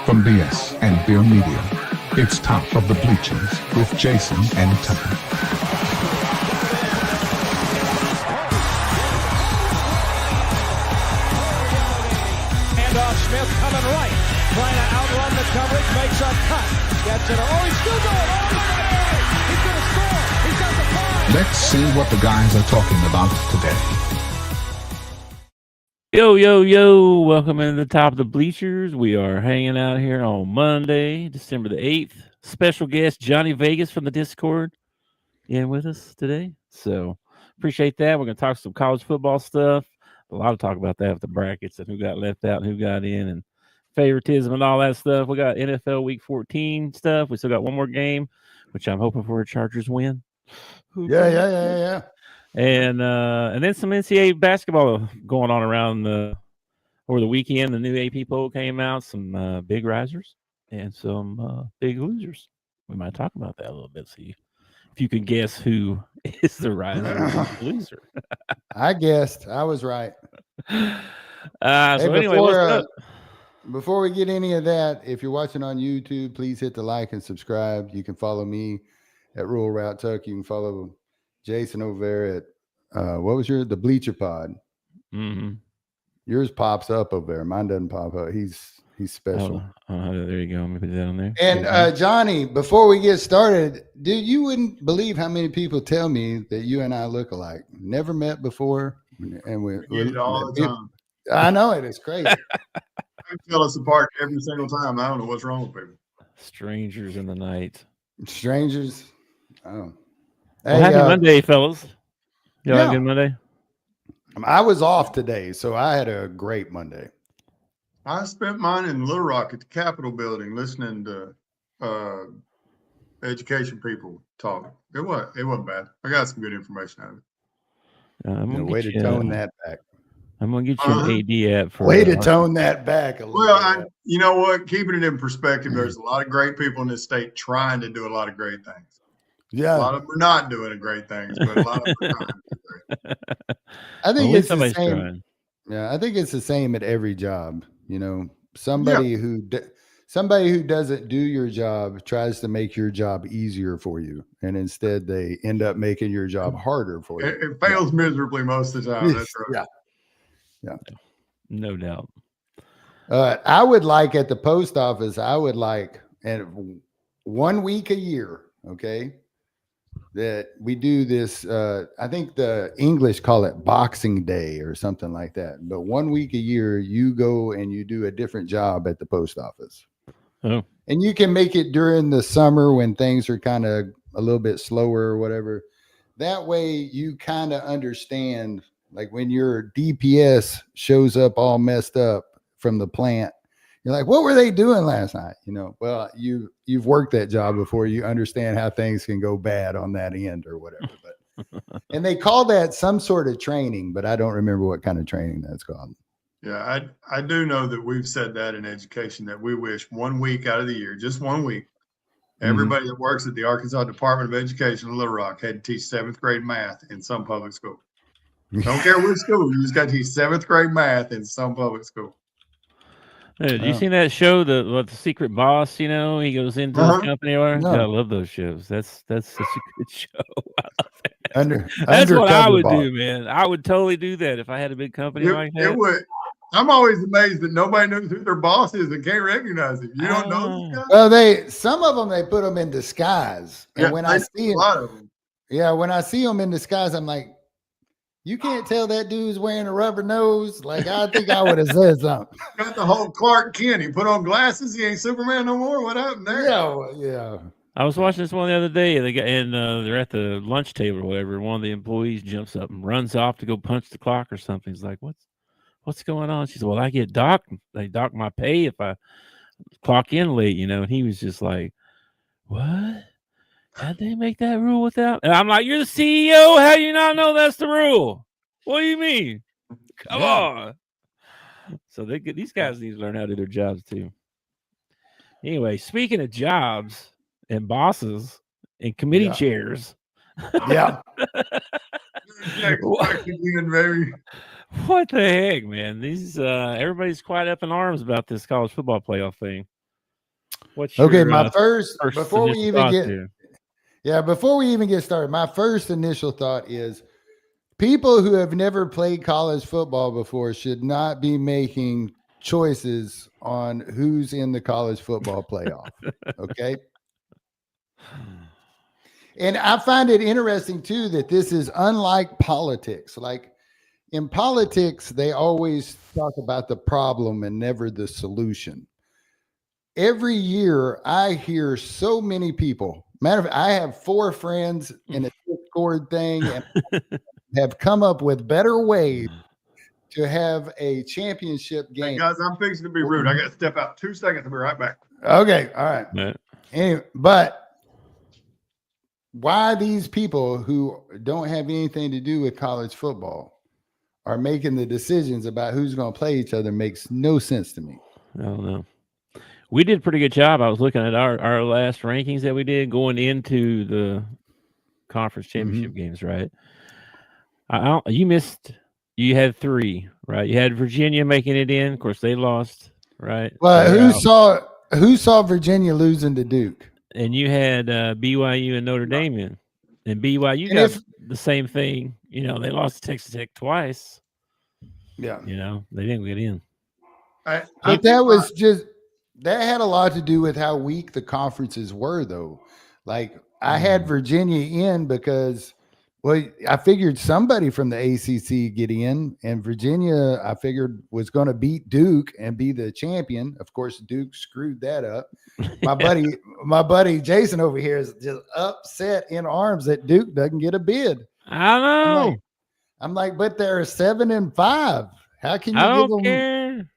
From BS and Beer Media, it's Top of the Bleachers with Jason and Tucker. Handoff, Smith coming right, trying to outrun the coverage, makes a cut, gets it. Oh, he's still going. Oh, he's going to score. He's got the five. Let's see what the guys are talking about today. Yo, welcome into the Top of the Bleachers. We are hanging out here on Monday, December the 8th. Special guest Johnny Vegas from the Discord in with us today. So appreciate that. We're going to talk some college football stuff. A lot of talk about that with the brackets and who got left out and who got in and favoritism and all that stuff. We got NFL Week 14 stuff. We still got one more game, which I'm hoping for a Chargers win. Yeah. And then some NCAA basketball going on around over the weekend. The new AP poll came out, some big risers and some big losers. We might talk about that a little bit. See if you can guess who is the riser or the loser. I guessed. I was right. Anyway, what's up? Before we get any of that, if you're watching on YouTube, please hit the like and subscribe. You can follow me at Rural Route Tuck. You can follow Jason over there at the Bleacher Pod. Mm-hmm. Yours pops up over there. Mine doesn't pop up. He's special. There you go. Let me put that on there. And Johnny, before we get started, dude, you wouldn't believe how many people tell me that you and I look alike. Never met before, and we get it all the time. I know it. It's crazy. I feel us apart every single time. I don't know what's wrong with people. Strangers in the night. Strangers. Oh. Well, happy Monday, fellas. You have a good Monday? I was off today, so I had a great Monday. I spent mine in Little Rock at the Capitol building listening to education people talk. It wasn't bad. I got some good information out of it. Way to tone that back. I'm going to get you an AD app for way to tone that back a little bit. You know what? Keeping it in perspective, there's a lot of great people in this state trying to do a lot of great things. Yeah. A lot of them are not doing great things, but a lot of them are trying to do great. I think it's the same. Trying. Yeah, I think it's the same at every job. You know, somebody who doesn't do your job tries to make your job easier for you, and instead they end up making your job harder for you. It fails miserably most of the time. That's right. Yeah. No doubt. I would like at the post office, and 1 week a year, okay, that we do this. I think the English call it Boxing Day or something like that. But 1 week a year, you go and you do a different job at the post office. Oh. And you can make it during the summer when things are kind of a little bit slower or whatever. That way you kind of understand, like when your DPS shows up all messed up from the plant, you're like, what were they doing last night? You know, well, you've worked that job before. You understand how things can go bad on that end or whatever. But and they call that some sort of training, but I don't remember what kind of training that's called. Yeah, I do know that we've said that in education, that we wish 1 week out of the year, just 1 week, everybody that works at the Arkansas Department of Education in Little Rock had to teach 7th grade math in some public school. Don't care which school, you just got to teach 7th grade math in some public school. Hey, you seen that show, the Secret Boss? You know, he goes into the company. No. I love those shows. That's such a good show. I love it. That's what I would do, man. I would totally do that if I had a big company like that. It would. I'm always amazed that nobody knows who their boss is and can't recognize him. You don't know this guy? Well, some of them they put them in disguise, and when I see a lot of them, when I see them in disguise, I'm like, you can't tell that dude's wearing a rubber nose. Like, I think I would have said something. Got the whole Clark Kent. He put on glasses. He ain't Superman no more. What happened there? Yeah. I was watching this one the other day, and they're at the lunch table or whatever. One of the employees jumps up and runs off to go punch the clock or something. He's like, what's going on? She said, well, I get docked. They dock my pay if I clock in late, you know. And he was just like, what? How'd they make that rule without? And I'm like, you're the CEO. How do you not know that's the rule? What do you mean? Come on. So these guys need to learn how to do their jobs too. Anyway, speaking of jobs and bosses and committee chairs. Yeah. What the heck, man? These everybody's quite up in arms about this college football playoff thing. What's your, Okay, my first before we even get started, my first initial thought is people who have never played college football before should not be making choices on who's in the college football playoff. Okay. And I find it interesting too that this is unlike politics. Like in politics, they always talk about the problem and never the solution. Every year I hear so many people. Matter of fact, I have 4 friends in a Discord thing and have come up with better ways to have a championship game. Hey guys, I'm fixing to be rude. I got to step out 2 seconds. I'll be right back. Okay. All right. Yeah. Anyway, but why these people who don't have anything to do with college football are making the decisions about who's going to play each other makes no sense to me. I don't know. We did a pretty good job. I was looking at our last rankings that we did going into the conference championship games, right? You had 3, right? You had Virginia making it in. Of course, they lost, right? Well, who saw Virginia losing to Duke? And you had BYU and Notre Dame in. And BYU got the same thing. You know, they lost to Texas Tech twice. Yeah. You know, they didn't get in. But that had a lot to do with how weak the conferences were, though. Like, I had Virginia in because, well, I figured somebody from the ACC get in, and Virginia, I figured, was going to beat Duke and be the champion. Of course, Duke screwed that up. My buddy Jason over here is just upset in arms that Duke doesn't get a bid. I know. I'm like, but they're 7-5. How can you I give don't them? care.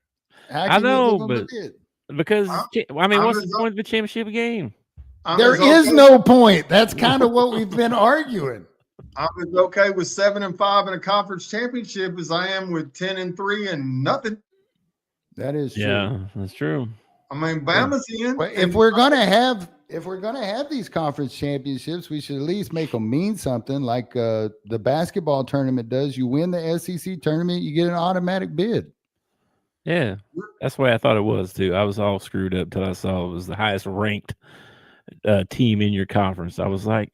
How I can know, you give them but a bid? because what's the point of the championship game? There is no point. That's kind of what we've been arguing. I'm as okay with 7-5 in a conference championship as I am with 10-3 and nothing. That is true. Yeah, that's true. I mean, Bama's in. But if we're gonna have these conference championships, we should at least make them mean something. Like the basketball tournament does. You win the SEC tournament, you get an automatic bid. Yeah, that's the way I thought it was too. I was all screwed up till I saw it was the highest ranked team in your conference. I was like,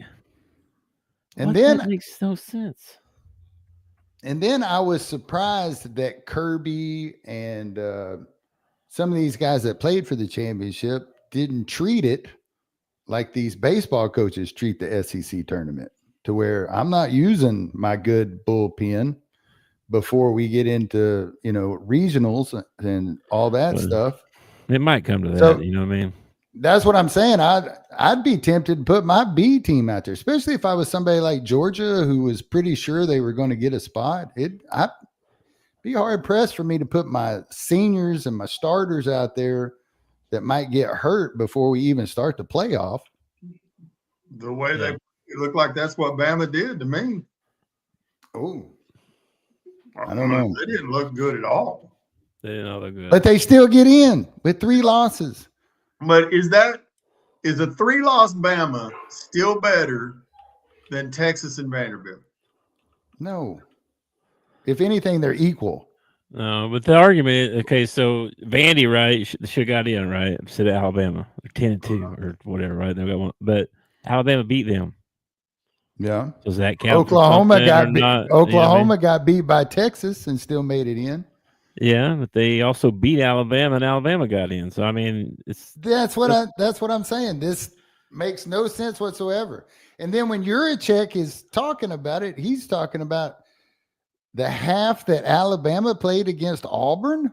and then that makes no sense. And then I was surprised that Kirby and some of these guys that played for the championship didn't treat it like these baseball coaches treat the SEC tournament, to where I'm not using my good bullpen before we get into, regionals and all that stuff. It might come to that, you know what I mean? That's what I'm saying. I'd be tempted to put my B team out there, especially if I was somebody like Georgia who was pretty sure they were going to get a spot. I'd be hard pressed for me to put my seniors and my starters out there that might get hurt before we even start the playoff. The way they look like that's what Bama did to me. Oh, I don't know. They didn't look good at all. They didn't look good. But they still get in with 3 losses. But is a 3-loss Bama still better than Texas and Vanderbilt? No. If anything, they're equal. No, but the argument, okay, so Vandy, right, should have got in, right? Instead of Alabama, 10-2 or whatever, right? They got one, but Alabama beat them. Yeah. Does that count? Oklahoma got beat by Texas and still made it in. Yeah, but they also beat Alabama, and Alabama got in. So I mean, that's what I'm saying. This makes no sense whatsoever. And then when Juracek is talking about it, he's talking about the half that Alabama played against Auburn.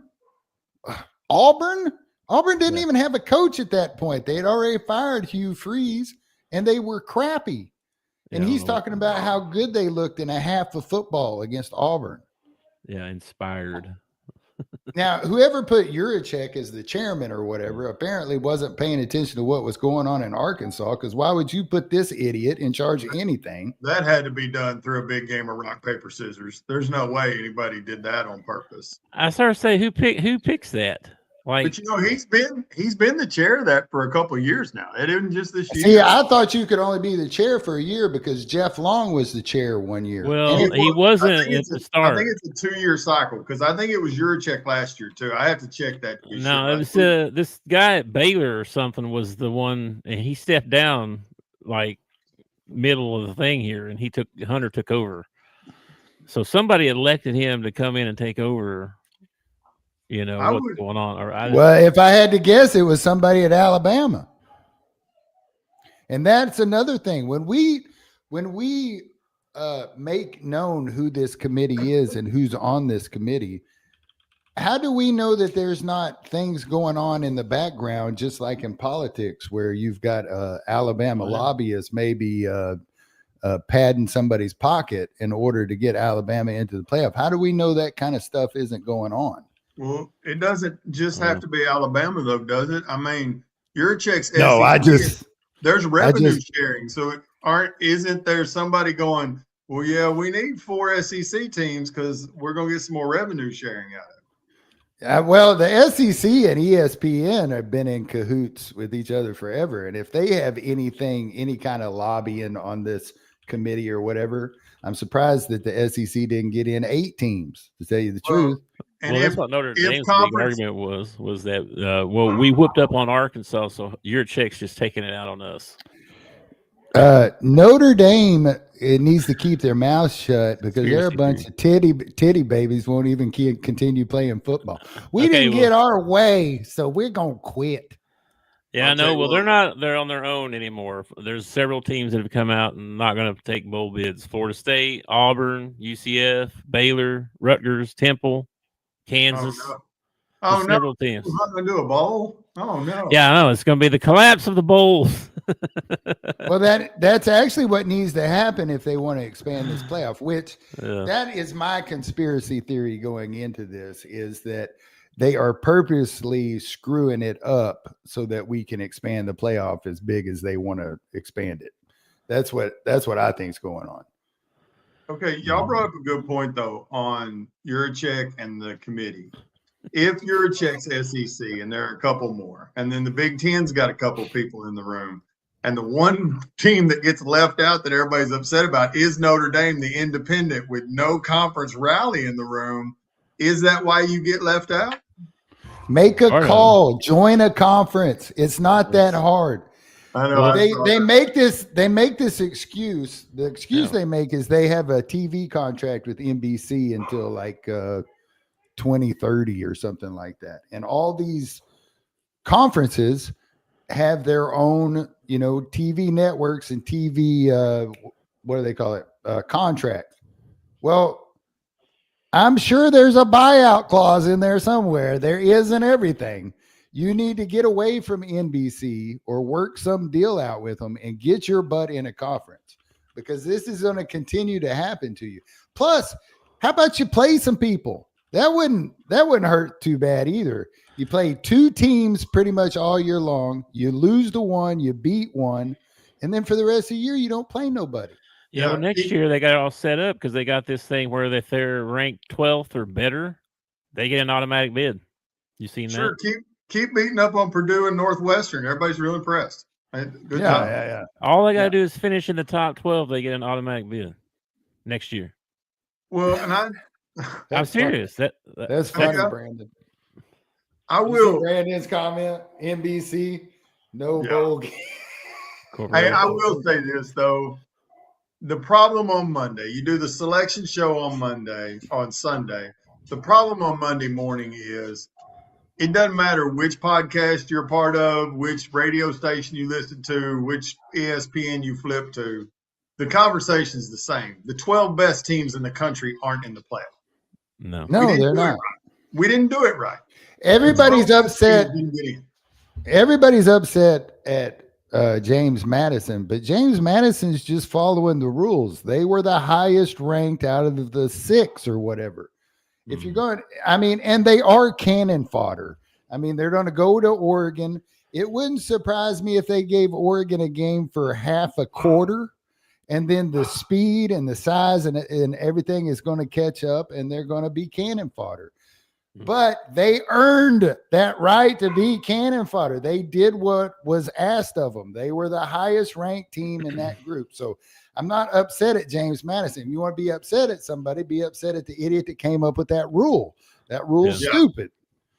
Auburn didn't even have a coach at that point. They had already fired Hugh Freeze, and they were crappy. And he's talking about how good they looked in a half of football against Auburn. Yeah, inspired. Now, whoever put Juracek as the chairman or whatever apparently wasn't paying attention to what was going on in Arkansas, because why would you put this idiot in charge of anything? That had to be done through a big game of rock, paper, scissors. There's no way anybody did that on purpose. I started to say, who picks that? Like, But he's been the chair of that for a couple of years now. It isn't just this year. See, I thought you could only be the chair for a year because Jeff Long was the chair one year. well, he wasn't at the start. I think it's a 2-year cycle because I think it was your check last year too. I have to check that. To be No, sure. it was this guy at Baylor or something was the one, and he stepped down like middle of the thing here, and Hunter took over. So somebody elected him to come in and take over. What's going on? Well, if I had to guess, it was somebody at Alabama. And that's another thing. When we make known who this committee is and who's on this committee, how do we know that there's not things going on in the background, just like in politics, where you've got Alabama lobbyists maybe padding somebody's pocket in order to get Alabama into the playoff? How do we know that kind of stuff isn't going on? Well, it doesn't just have to be Alabama, though, does it? I mean, your checks. No, there's revenue sharing. So isn't there somebody going, well, yeah, we need 4 SEC teams because we're going to get some more revenue sharing out of it. Well, the SEC and ESPN have been in cahoots with each other forever. And if they have any kind of lobbying on this committee or whatever, I'm surprised that the SEC didn't get in 8 teams, to tell you the truth. And that's what Notre Dame's big argument was that, we whooped up on Arkansas, so your check's just taking it out on us. Notre Dame, it needs to keep their mouth shut because they're a bunch of titty babies, won't even continue playing football. We didn't get our way, so we're going to quit. Yeah, I know. Well, they're on their own anymore. There's several teams that have come out and not going to take bowl bids. Florida State, Auburn, UCF, Baylor, Rutgers, Temple, Kansas. Oh, no. Several teams. We're not going to do a bowl? Oh, no. Yeah, I know. It's going to be the collapse of the bowls. Well, that's actually what needs to happen if they want to expand this playoff, which that is my conspiracy theory going into this, is that they are purposely screwing it up so that we can expand the playoff as big as they want to expand it. That's what I think is going on. Okay, y'all brought up a good point, though, on Yurachek and the committee. If Yurachek's SEC, and there are a couple more, and then the Big Ten's got a couple people in the room, and the one team that gets left out that everybody's upset about is Notre Dame, the independent, with no conference rally in the room. Is that why you get left out? Make a call. Join a conference. It's not that hard. I know. They make this excuse. The excuse they make is they have a TV contract with NBC until like 2030 or something like that. And all these conferences have their own, TV networks and TV, what do they call it? Contract. Well, I'm sure there's a buyout clause in there somewhere. There isn't everything. You need to get away from NBC or work some deal out with them and get your butt in a conference, because this is going to continue to happen to you. Plus, how about you play some people? That wouldn't hurt too bad either. You play 2 teams pretty much all year long. You lose the one, you beat one, and then for the rest of the year, you don't play nobody. Yeah, well, next year they got it all set up because they got this thing where if they're ranked 12th or better, they get an automatic bid. You seen that? Sure, keep beating up on Purdue and Northwestern. Everybody's real impressed. Good job. Yeah. All they got to do is finish in the top 12. They get an automatic bid next year. Well, and I'm serious. That's funny, Brandon. I will. Brandon's comment: NBC, no bowl game. Hey, I will say this though. The problem on Monday, you do the selection show on Sunday. The problem on Monday morning is it doesn't matter which podcast you're part of, which radio station you listen to, which ESPN you flip to. The conversation is the same. The 12 best teams in the country aren't in the playoff. No, they're not. Right. We didn't do it right. Everybody's upset. Everybody's upset at James Madison, but James Madison's just following the rules. They were the highest ranked out of the 6 or whatever. If you're going, and they are cannon fodder. They're going to go to Oregon. It wouldn't surprise me if they gave Oregon a game for half a quarter, and then the speed and the size and everything is going to catch up, and they're going to be cannon fodder. but they earned that right to be cannon fodder. They did what was asked of them. They were the highest ranked team in that group. So I'm not upset at James Madison. If you want to be upset at somebody, be upset at the idiot that came up with that rule. That rule's stupid.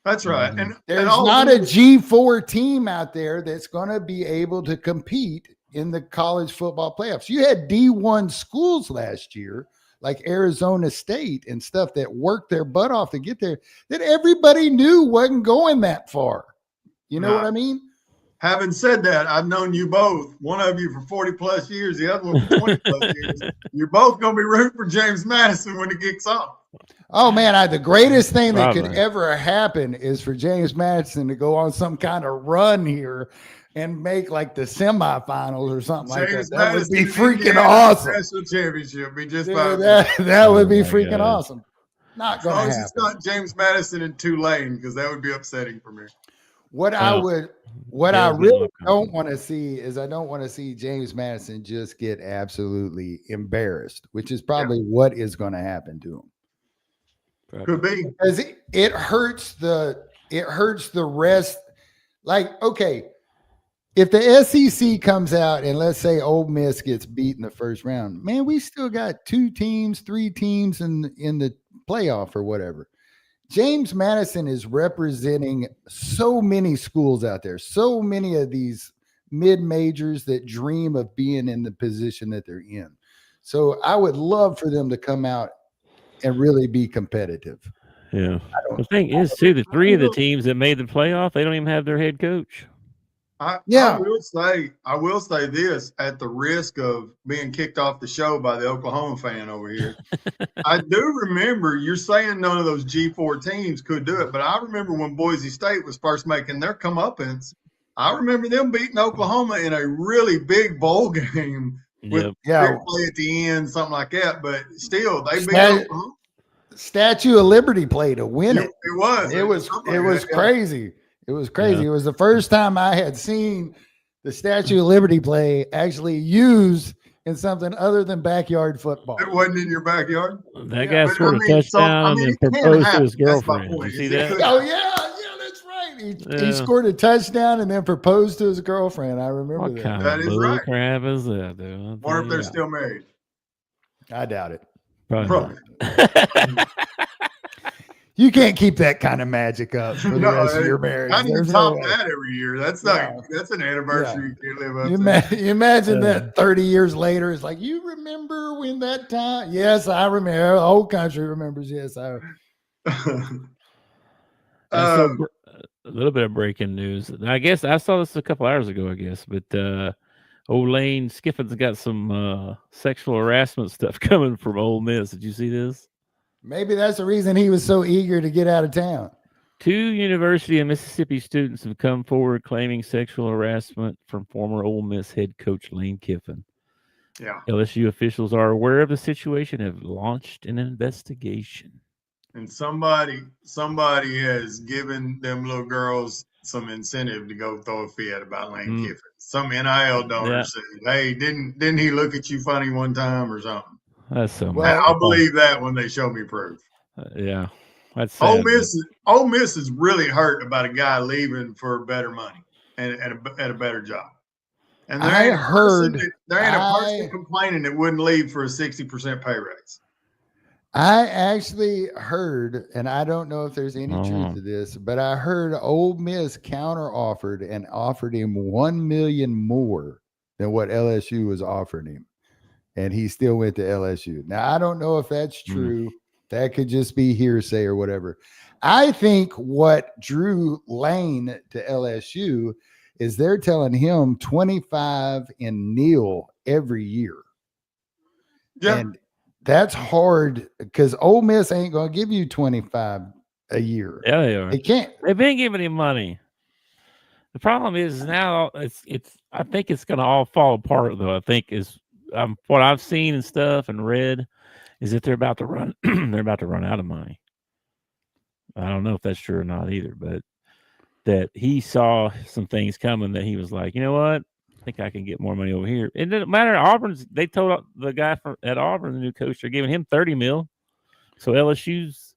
That's right. And there's not a G4 team out there that's going to be able to compete in the college football playoffs. You had D1 schools last year, like Arizona State and stuff, that worked their butt off to get there, that everybody knew wasn't going that far. You know what I mean? Having said that, I've known you both, one of you for 40 plus years, the other one for 20 plus years. You're both going to be rooting for James Madison when it kicks off. Oh, man, the greatest thing that could ever happen is for James Madison to go on some kind of run here and make like the semifinals or something like that. That would be freaking awesome. National championship be just that would be freaking awesome. Not going to happen. It's not James Madison and Tulane, because that would be upsetting for me. What I really don't want to see is I don't want to see James Madison just get absolutely embarrassed, which is probably what is going to happen to him. Could be, because it hurts the rest. Like, okay, if the SEC comes out and let's say Ole Miss gets beat in the first round, man, we still got 2 teams, 3 teams in the playoff or whatever. James Madison is representing so many schools out there, so many of these mid-majors that dream of being in the position that they're in. So I would love for them to come out and really be competitive. Yeah. The thing is, too, the 3 of the teams that made the playoff, they don't even have their head coach. I will say this at the risk of being kicked off the show by the Oklahoma fan over here. I do remember you're saying none of those G4 teams could do it, but I remember when Boise State was first making their comeuppance, I remember them beating Oklahoma in a really big bowl game with play at the end, something like that. But still, they beat Oklahoma. Statue of Liberty play to win it. It was crazy. It was crazy. Yeah. It was the first time I had seen the Statue of Liberty play actually used in something other than backyard football. It wasn't in your backyard? That guy scored a touchdown and proposed to his girlfriend. Did you see that? Oh, yeah, that's right. He scored a touchdown and then proposed to his girlfriend. I remember that. Kind of bull crap is that, dude? Wonder if they're still married. I doubt it. Probably. You can't keep that kind of magic up for the rest of your marriage. How do you top that every year? That's that's an anniversary you can't live up to. You imagine that 30 years later, it's like, you remember when that time? Yes, I remember. The whole country remembers. Yes, I. A little bit of breaking news. I guess I saw this a couple hours ago, but old Lane Skiffin's got some sexual harassment stuff coming from Ole Miss. Did you see this? Maybe that's the reason he was so eager to get out of town. 2 University of Mississippi students have come forward claiming sexual harassment from former Ole Miss head coach Lane Kiffin. Yeah. LSU officials are aware of the situation and have launched an investigation. And somebody has given them little girls some incentive to go throw a fit about Lane Kiffin. Some NIL donor said, "Hey, didn't he look at you funny one time or something?" That's so. Well, I'll believe that when they show me proof. Yeah, that's sad. Ole Miss is really hurt about a guy leaving for better money and at a better job. And there ain't a person complaining that wouldn't leave for a 60% pay raise. I actually heard, and I don't know if there's any truth to this, but I heard Ole Miss counter offered and offered him $1 million more than what LSU was offering him. And he still went to LSU. Now, I don't know if that's true. That could just be hearsay or whatever. I think what drew Lane to LSU is they're telling him 25 and nil every year. Yeah. And that's hard because Ole Miss ain't going to give you 25 a year. Yeah, they are. They can't. They've been giving him money. The problem is now I think it's going to all fall apart, though. I think is what I've seen and stuff and read is that they're about to run. They're about to run out of money. I don't know if that's true or not either, but that he saw some things coming that he was like, you know what? I think I can get more money over here. It didn't matter. They told the guy at Auburn, the new coach, they're giving him $30 million. So LSU's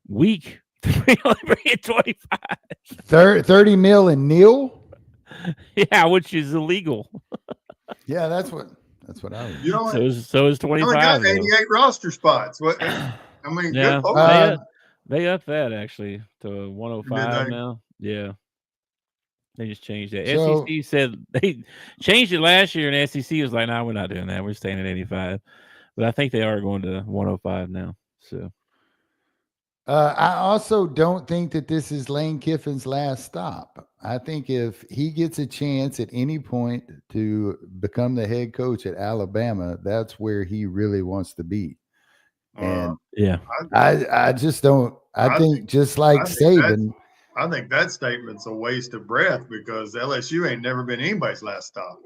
weak We only bring in 25. 30 mil and Neil. Yeah, which is illegal. Yeah, that's what I was. You know, So is 25. got though. 88 roster spots. What? I mean, Yeah, good Lord. they up that actually to Did 105 they? now. Yeah, they just changed that. So- SEC said they changed it last year, and SEC was like, "No, we're not doing that. We're staying at 85." But I think they are going to 105 now. So I also don't think that this is Lane Kiffin's last stop. I think if he gets a chance at any point to become the head coach at Alabama, that's where he really wants to be. And yeah, I just don't. I think just like I think Saban. I think that statement's a waste of breath because LSU ain't never been anybody's last stop.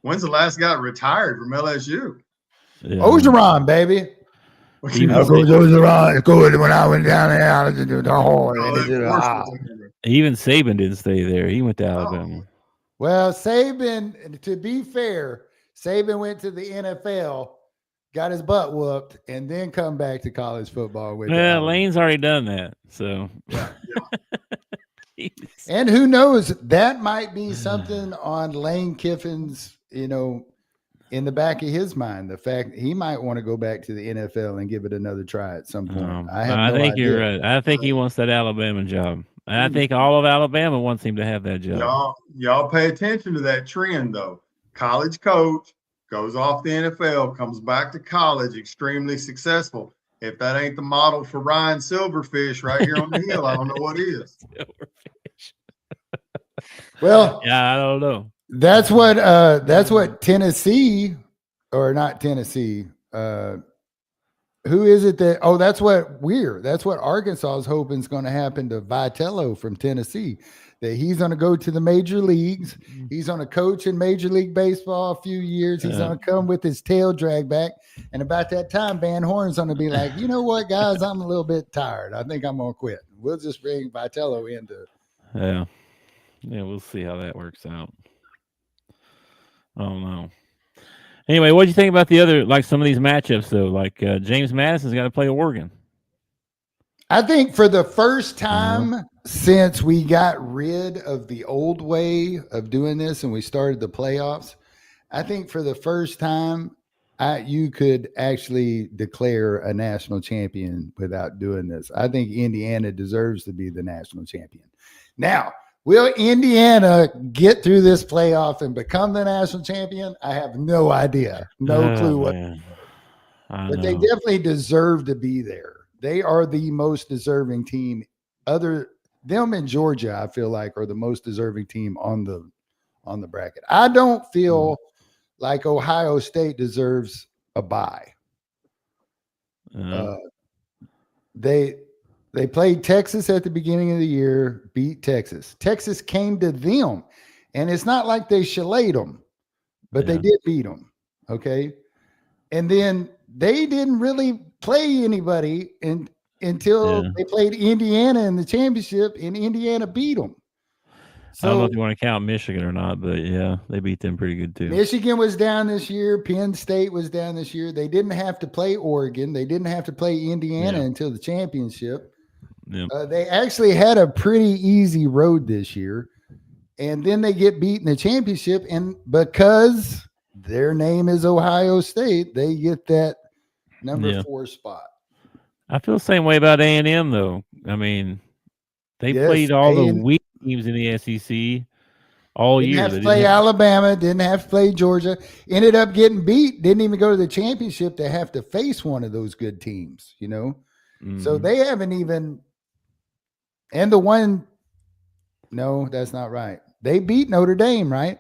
When's the last guy retired from LSU? yeah. Ogeron, baby. Even Ogeron. Good. When I went down there, I did the whole. Even Saban didn't stay there. He went to Alabama. Well, Saban, to be fair, Saban went to the NFL, got his butt whooped, and then come back to college football. Well, Lane's already done that. So, and who knows, that might be something on Lane Kiffin's, in the back of his mind, the fact he might want to go back to the NFL and give it another try at some point. I think idea. you're right. I think he wants that Alabama job. And I think all of Alabama wants him to have that job. Y'all pay attention to that trend, though. College coach goes off the NFL, comes back to college, extremely successful. If that ain't the model for Ryan Silverfish right here on the hill, I don't know what is. Well, yeah, I don't know. That's what Tennessee, or not Tennessee. Who is it that? Oh, that's what Arkansas is hoping is going to happen to Vitello from Tennessee. That he's going to go to the major leagues. He's going to coach in Major League Baseball a few years. He's going to come with his tail dragged back. And about that time, Van Horn's going to be like, you know what, guys, I'm a little bit tired. I think I'm going to quit. We'll just bring Vitello into. Yeah, we'll see how that works out. I don't know. Anyway, what do you think about the other, like some of these matchups though? Like James Madison's got to play Oregon. I think for the first time since we got rid of the old way of doing this and we started the playoffs, I think for the first time you could actually declare a national champion without doing this. I think Indiana deserves to be the national champion. Now, will Indiana get through this playoff and become the national champion? I have no idea. No clue what. But they definitely deserve to be there. They are the most deserving team. Them and Georgia, I feel like, are the most deserving team on the bracket. I don't feel like Ohio State deserves a bye. They played Texas at the beginning of the year, beat Texas. Texas came to them, and it's not like they shillayed them, but they did beat them, okay? And then they didn't really play anybody until they played Indiana in the championship, and Indiana beat them. So, I don't know if you want to count Michigan or not, but yeah, they beat them pretty good too. Michigan was down this year. Penn State was down this year. They didn't have to play Oregon. They didn't have to play Indiana until the championship. Yeah. They actually had a pretty easy road this year, and then they get beat in the championship, and because their name is Ohio State, they get that number 4 spot. I feel the same way about A&M though. I mean, they played all the weak teams in the SEC all year. Didn't have to play Alabama, didn't have to play Georgia, ended up getting beat, didn't even go to the championship to have to face one of those good teams, So they haven't even. And no, that's not right. They beat Notre Dame, right?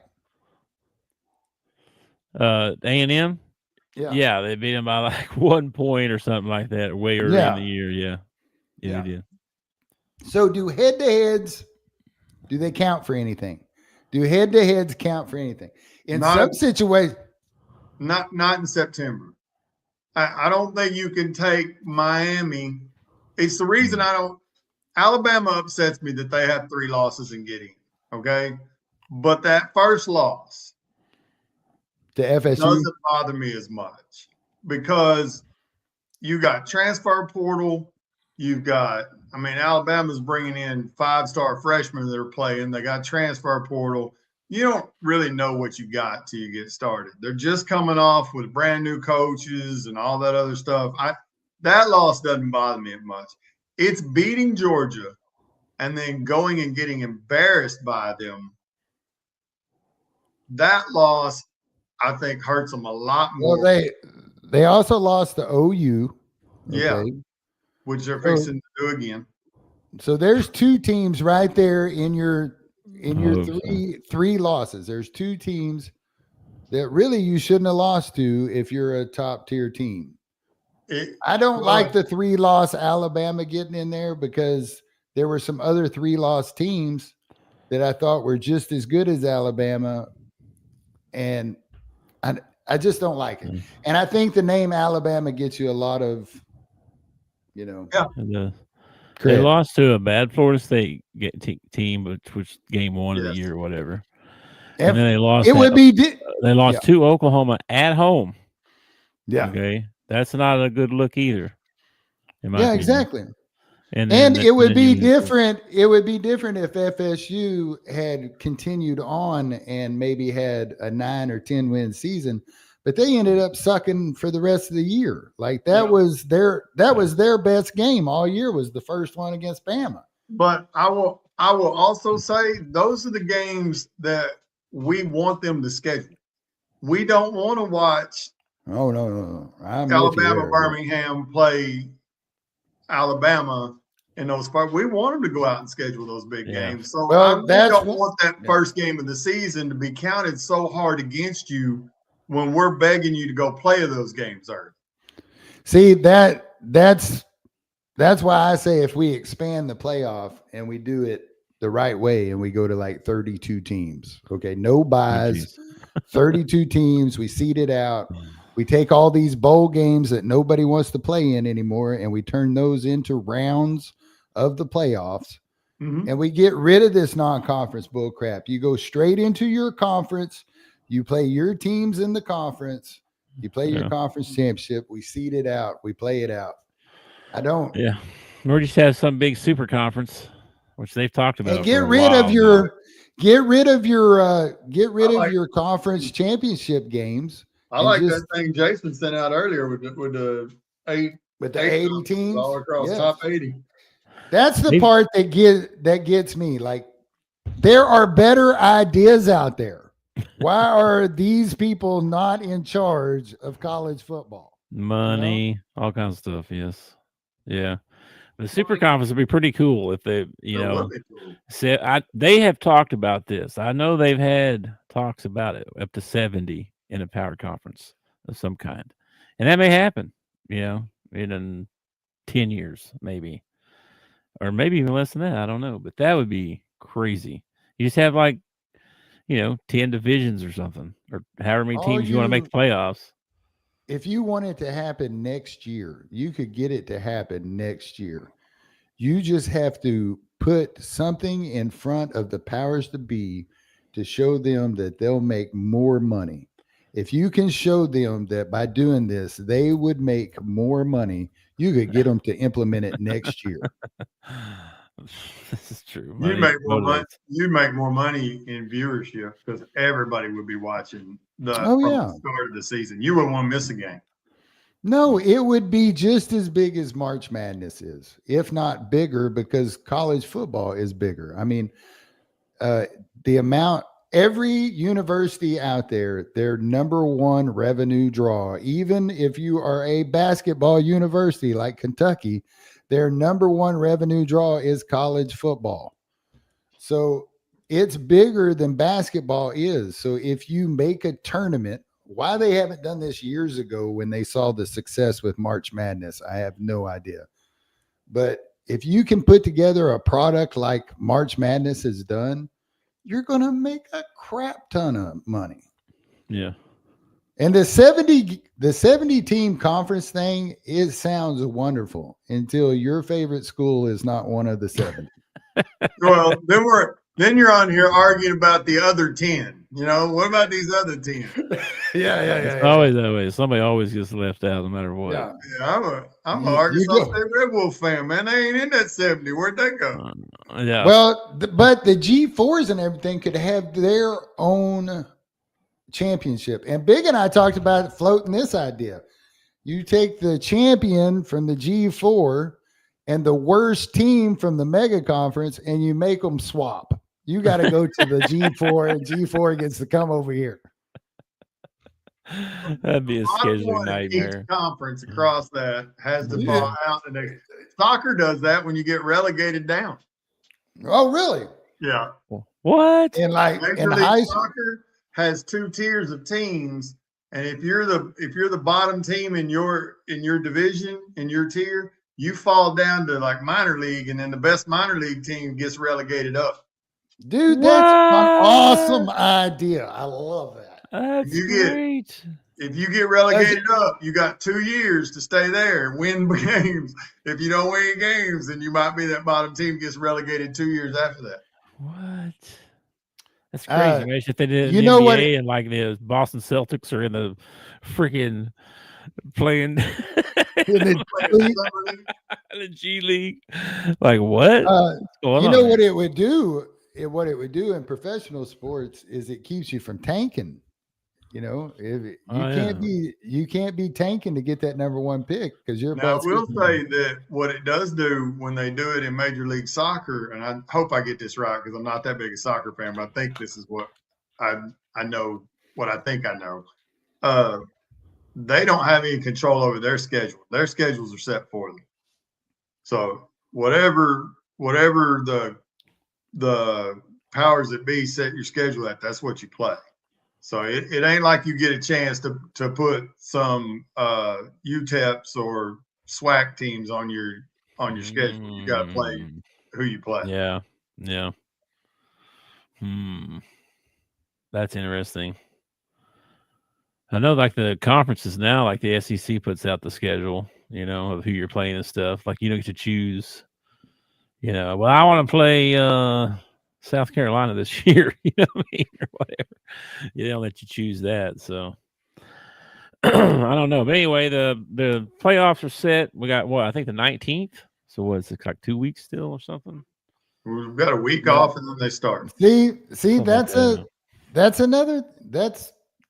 A&M? Yeah, they beat them by like 1 point or something like that way early in the year. Yeah, they did. So do head-to-heads, do they count for anything? Do head-to-heads count for anything? In some situations. Not in September. I don't think you can take Miami. It's the reason Alabama upsets me that they have 3 losses and get in, okay? But that first loss to FSU doesn't bother me as much because you got transfer portal, you've got I mean, Alabama's bringing in 5-star freshmen that are playing. They got transfer portal. You don't really know what you got till you get started. They're just coming off with brand new coaches and all that other stuff. That loss doesn't bother me much. It's beating Georgia and then going and getting embarrassed by them. That loss, I think, hurts them a lot more. Well, they also lost to OU. Yeah, which they're fixing to do again. So there's two teams right there in your three losses. There's two teams that really you shouldn't have lost to if you're a top tier team. I don't like the 3-loss Alabama getting in there because there were some other 3-loss teams that I thought were just as good as Alabama, and I just don't like it. And I think the name Alabama gets you a lot of, They lost to a bad Florida State team, which game 1 of the year or whatever. And then they lost. They lost to Oklahoma at home. Yeah. Okay. That's not a good look either. Exactly. And it would be different. It would be different if FSU had continued on and maybe had a 9 or 10 win season, but they ended up sucking for the rest of the year. Like that was their best game all year, was the first one against Bama. But I will also say those are the games that we want them to schedule. We don't want to watch No. Alabama, Birmingham play Alabama in those parts. We want them to go out and schedule those big games. So I don't want that first game of the season to be counted so hard against you when we're begging you to go play those games early. See, that's why I say if we expand the playoff and we do it the right way and we go to like 32 teams, okay, no buys, 32 teams, we seed it out. We take all these bowl games that nobody wants to play in anymore, and we turn those into rounds of the playoffs, and we get rid of this non-conference bull crap. You go straight into your conference. You play your teams in the conference. You play your conference championship. We seed it out. We play it out. Yeah. Or just have some big super conference, which they've talked about. And get rid of your conference championship games. I like that thing Jason sent out earlier with the 80 teams all across top 80. That's the part that gets me. Like, there are better ideas out there. Why are these people not in charge of college football? Money, all kinds of stuff. Yes. Yeah. The super conference would be pretty cool if they, they have talked about this. I know they've had talks about it up to 70 in a power conference of some kind. And that may happen, in 10 years, maybe. Or maybe even less than that. I don't know. But that would be crazy. You just have 10 divisions or something, or however many teams you want to make the playoffs. If you want it to happen next year, you could get it to happen next year. You just have to put something in front of the powers to be to show them that they'll make more money. If you can show them that by doing this, they would make more money, you could get them to implement it next year. This is true. You'd make more money. You'd make more money in viewership because everybody would be watching the start of the season. You wouldn't want to miss a game. No, it would be just as big as March Madness is, if not bigger, because college football is bigger. I mean, the amount, every university out there, their number one revenue draw, even if you are a basketball university like Kentucky, their number one revenue draw is college football. So it's bigger than basketball is. So if you make a tournament, why they haven't done this years ago when they saw the success with March Madness, I have no idea. But if you can put together a product like March Madness has done, you're going to make a crap ton of money. Yeah. And the 70 team conference thing, it sounds wonderful until your favorite school is not one of the 70. Well, then you're on here arguing about the other 10. You know, what about these other 10? It's always that way. Somebody always gets left out, no matter what. Yeah. Yeah, I'm an Arkansas State Red Wolf fan, man. They ain't in that 70. Where'd they go? Yeah. Well, but the G4s and everything could have their own championship. And Big and I talked about floating this idea. You take the champion from the G4 and the worst team from the mega conference, and you make them swap. You got to go to the G4, and G4 gets to come over here. That'd be a scheduling nightmare. Each conference across that has the ball out, and soccer does that when you get relegated down. Oh, really? Yeah. What? And like Major in League high Soccer has 2 tiers of teams, and if you're the bottom team in your division, in your tier, you fall down to like minor league, and then the best minor league team gets relegated up. dude, that's an awesome idea. I love that. That's great. If you get relegated up, you got 2 years to stay there and win games. If you don't win games, then you might be that bottom team gets relegated 2 years after that. What? That's crazy, man. If they did it in you the know NBA what? and like the Boston Celtics are in the freaking playing In the G League. Like what? What's going you on know there? what it would do? What it would do in professional sports is it keeps you from tanking. You know, you can't be tanking to get that number 1 pick because you're. Now, I will say that what it does do when they do it in Major League Soccer, and I hope I get this right because I'm not that big a soccer fan, but I think this is what I know. What I think I know. They don't have any control over their schedule. Their schedules are set for them. So whatever the powers that be set your schedule at, that's what you play. So it ain't like you get a chance to put some UTEPs or SWAC teams on your schedule. You got to play who you play. Yeah. That's interesting. I know, like the conferences now, like the SEC puts out the schedule, you know, of who you're playing and stuff. Like you don't get to choose. You know, well, I want to play South Carolina this year, you know what I mean, or whatever. They don't let you choose that. So I don't know. But anyway, the playoffs are set. We got what, I think the 19th. So what's it, like 2 weeks still or something? We've got a week off and then they start. See, that's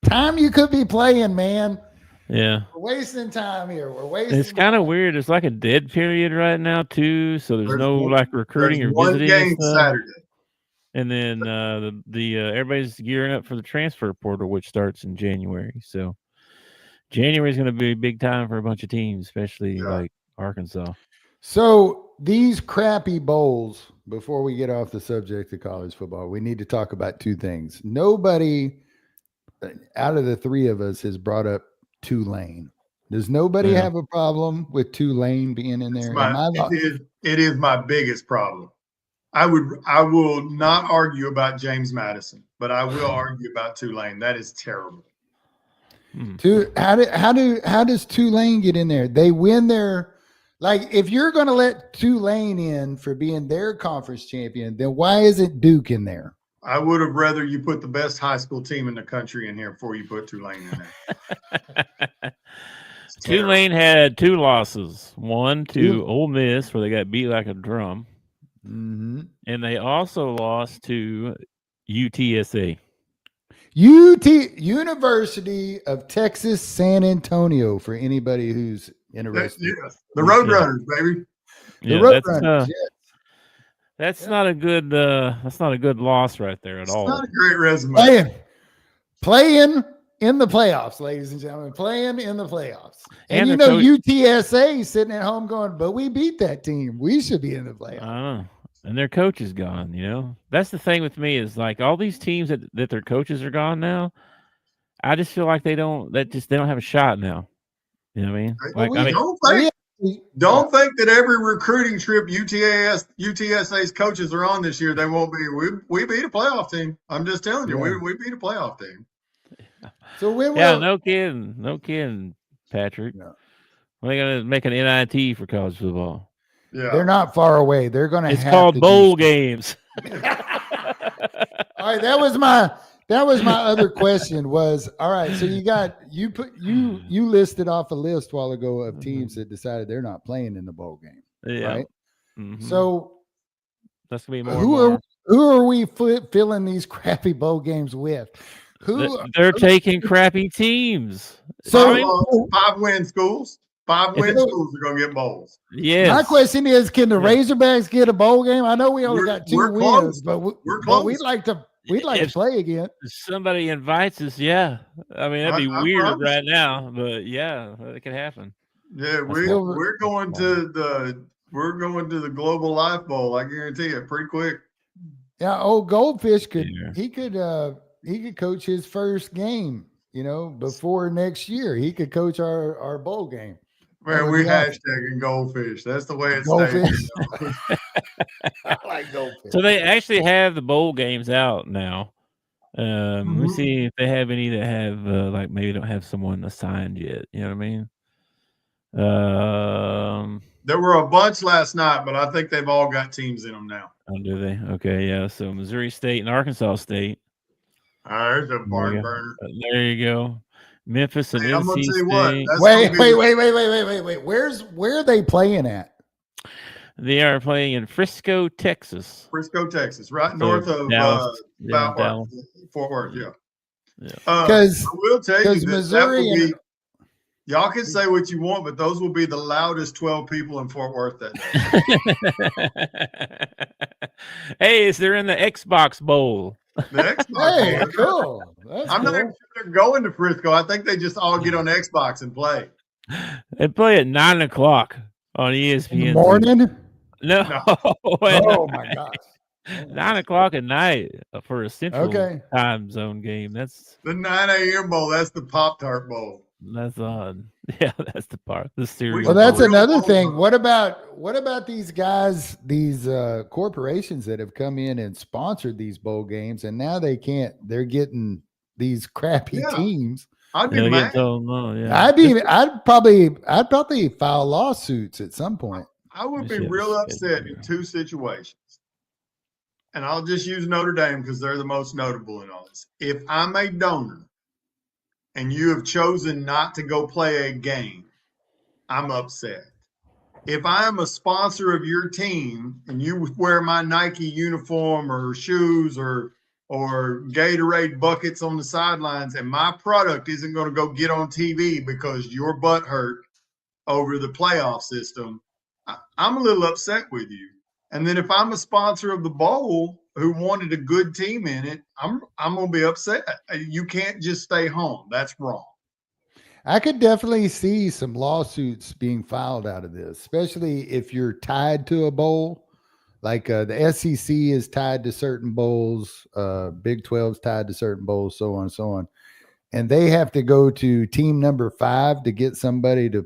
time you could be playing, man. Yeah. We're wasting time here. It's kind of weird. It's like a dead period right now too. So there's no like recruiting or visiting. 1 game Saturday. And then the everybody's gearing up for the transfer portal, which starts in January. So January is going to be a big time for a bunch of teams, especially like Arkansas. So these crappy bowls, before we get off the subject of college football, we need to talk about 2 things. Nobody out of the 3 of us has brought up Tulane. Does nobody have a problem with Tulane being in there? It is my biggest problem. I will not argue about James Madison, but I will argue about Tulane. That is terrible. How does Tulane get in there? They win their, like, if you're going to let Tulane in for being their conference champion, then why isn't Duke in there? I would have rather you put the best high school team in the country in here before you put Tulane in there. Tulane had 2 losses. One to Ole Miss, where they got beat like a drum. Mm-hmm. And they also lost to UTSA. University of Texas San Antonio, for anybody who's interested. The Roadrunners, baby. The Roadrunners. That's not a good loss right there at all. Not a great resume. Playing in the playoffs, ladies and gentlemen. Playing in the playoffs. And you know, UTSA sitting at home going, but we beat that team. We should be in the playoffs. And their coach is gone, you know. That's the thing with me is like all these teams that their coaches are gone now. I just feel like they don't have a shot now. You know what I mean? Don't think that every recruiting trip UTSA's coaches are on this year, they won't be. We beat a playoff team. I'm just telling you, we beat a playoff team. So no kidding, Patrick. Yeah. They're gonna make an NIT for college football. Yeah, they're not far away. They're gonna. It's called bowl games. All right, that was my That was my other question was, all right, so you listed off a list a while ago of teams that decided they're not playing in the bowl game. Yeah. Right. Mhm. So that's gonna be more. Who are we filling these crappy bowl games with? They're taking crappy teams. So 5-win schools. 5-win schools are gonna get bowls. Yes. My question is, can the Razorbacks get a bowl game? I know we only got 2 wins, but we'd like to play again. If somebody invites us, yeah. I mean, that'd be weird right now, but yeah, it could happen. Yeah, we're going to the Global Life Bowl. I guarantee it, pretty quick. Yeah, old Goldfish could coach his first game, before next year. He could coach our bowl game. Man, we're hashtagging Goldfish. That's the way it's stays. I like Goldfish. So they actually have the bowl games out now. Let me see if they have any that have like maybe don't have someone assigned yet. You know what I mean? There were a bunch last night, but I think they've all got teams in them now. Oh, do they? Okay, yeah. So Missouri State and Arkansas State. There's a barn burner. There you go. Memphis and NC State. Wait. Where are they playing at? They are playing in Frisco, Texas. Frisco, Texas, right north of Dallas. Fort Worth. Yeah. Because I will tell you Missouri y'all can say what you want, but those will be the loudest 12 people in Fort Worth that day. Hey, they're in the Xbox Bowl. The Xbox Bowl. Cool. I'm not even sure they're going to Frisco. I think they just all get on Xbox and play. They play at 9:00 on ESPN. In the morning? No. Oh my gosh. 9:00 at night for a central time zone game. That's the 9 a.m. bowl. That's the Pop-Tart Bowl. That's odd. Yeah, that's the part. The cereal. Well, that's another thing. What about these guys, these corporations that have come in and sponsored these bowl games, and now they can't? They're getting these crappy teams. I'd be mad. I'd probably file lawsuits at some point. I would be real upset in 2 situations. And I'll just use Notre Dame because they're the most notable in all this. If I'm a donor and you have chosen not to go play a game, I'm upset. If I am a sponsor of your team and you wear my Nike uniform or shoes or Gatorade buckets on the sidelines and my product isn't going to go get on TV because your butt hurt over the playoff system, I'm a little upset with you. And then if I'm a sponsor of the bowl who wanted a good team in it, I'm going to be upset. You can't just stay home. That's wrong. I could definitely see some lawsuits being filed out of this, especially if you're tied to a bowl. Like the SEC is tied to certain bowls, Big 12's tied to certain bowls, so on and so on. And they have to go to team number 5 to get somebody to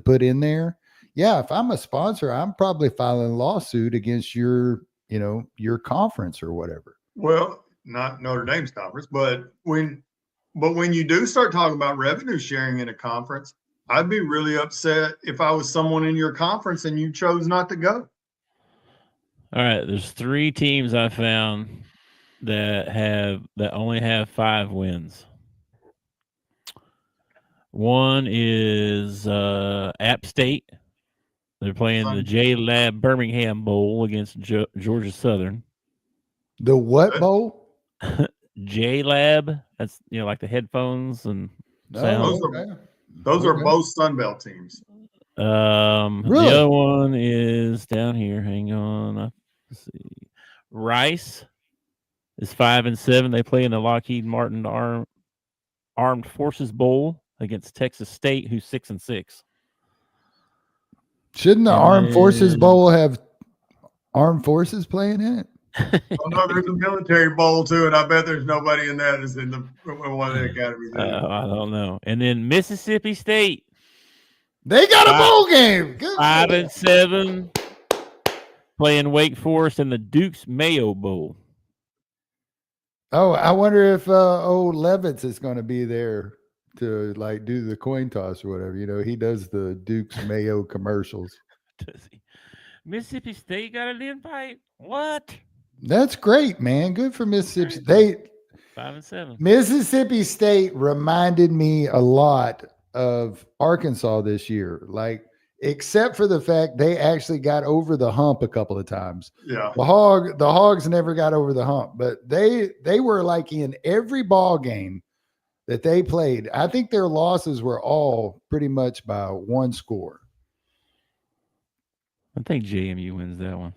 put in there. Yeah, if I'm a sponsor, I'm probably filing a lawsuit against your conference or whatever. Well, not Notre Dame's conference, but when you do start talking about revenue sharing in a conference, I'd be really upset if I was someone in your conference and you chose not to go. All right, there's 3 teams I found that only have 5 wins. One is App State. They're playing the J-Lab Birmingham Bowl against Georgia Southern. The what bowl? J-Lab. That's like the headphones and sound. Those are both Sunbelt teams. Really? The other one is down here. Hang on. Let's see. Rice is 5-7. They play in the Lockheed Martin Armed Forces Bowl against Texas State, who's 6-6. Shouldn't the Armed Forces Bowl have armed forces playing in it? Oh, no, there's a military bowl too, and I bet there's nobody in that is in one of the academies. I don't know. And then Mississippi State. They got a bowl game. Good 5-7. Playing Wake Forest in the Duke's Mayo Bowl. Oh, I wonder if old Levitz is going to be there to do the coin toss or whatever. He does the Duke's Mayo commercials. Does he? Mississippi State got an invite? What? That's great, man. Good for Mississippi State. 5-7. Mississippi State reminded me a lot of Arkansas this year, like except for the fact they actually got over the hump a couple of times. Yeah. The Hogs never got over the hump, but they were like in every ball game that they played. I think their losses were all pretty much by one score. I think JMU wins that one.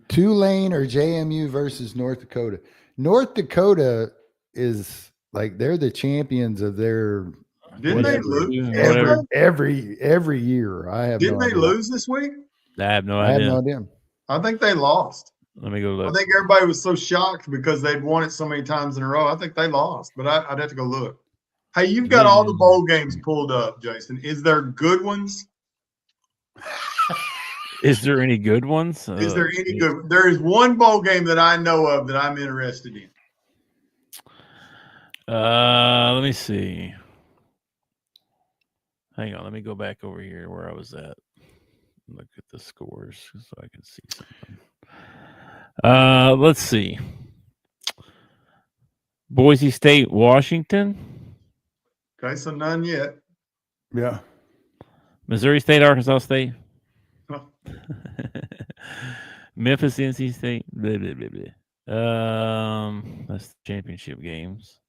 Tulane or JMU versus North Dakota. North Dakota is like they're the champions of their Didn't they whatever. lose? Every year. I have Didn't no they idea. lose this week? I have no I have idea. no idea. I think they lost. Let me go I look. think everybody was so shocked because they'd won it so many times in a row. I think they lost, but I'd have to go look. Hey, you've got all the bowl games pulled up, Jason. Is there good ones? Is there any good ones? Is there any good? There is one bowl game that I know of that I'm interested in. Let me see. Hang on, let me go back over here where I was at. Look at the scores so I can see something. Let's see. Boise State, Washington. Okay, so none yet. Yeah. Missouri State, Arkansas State. Huh. Memphis, NC State. Blah, blah, blah, blah. That's the championship games.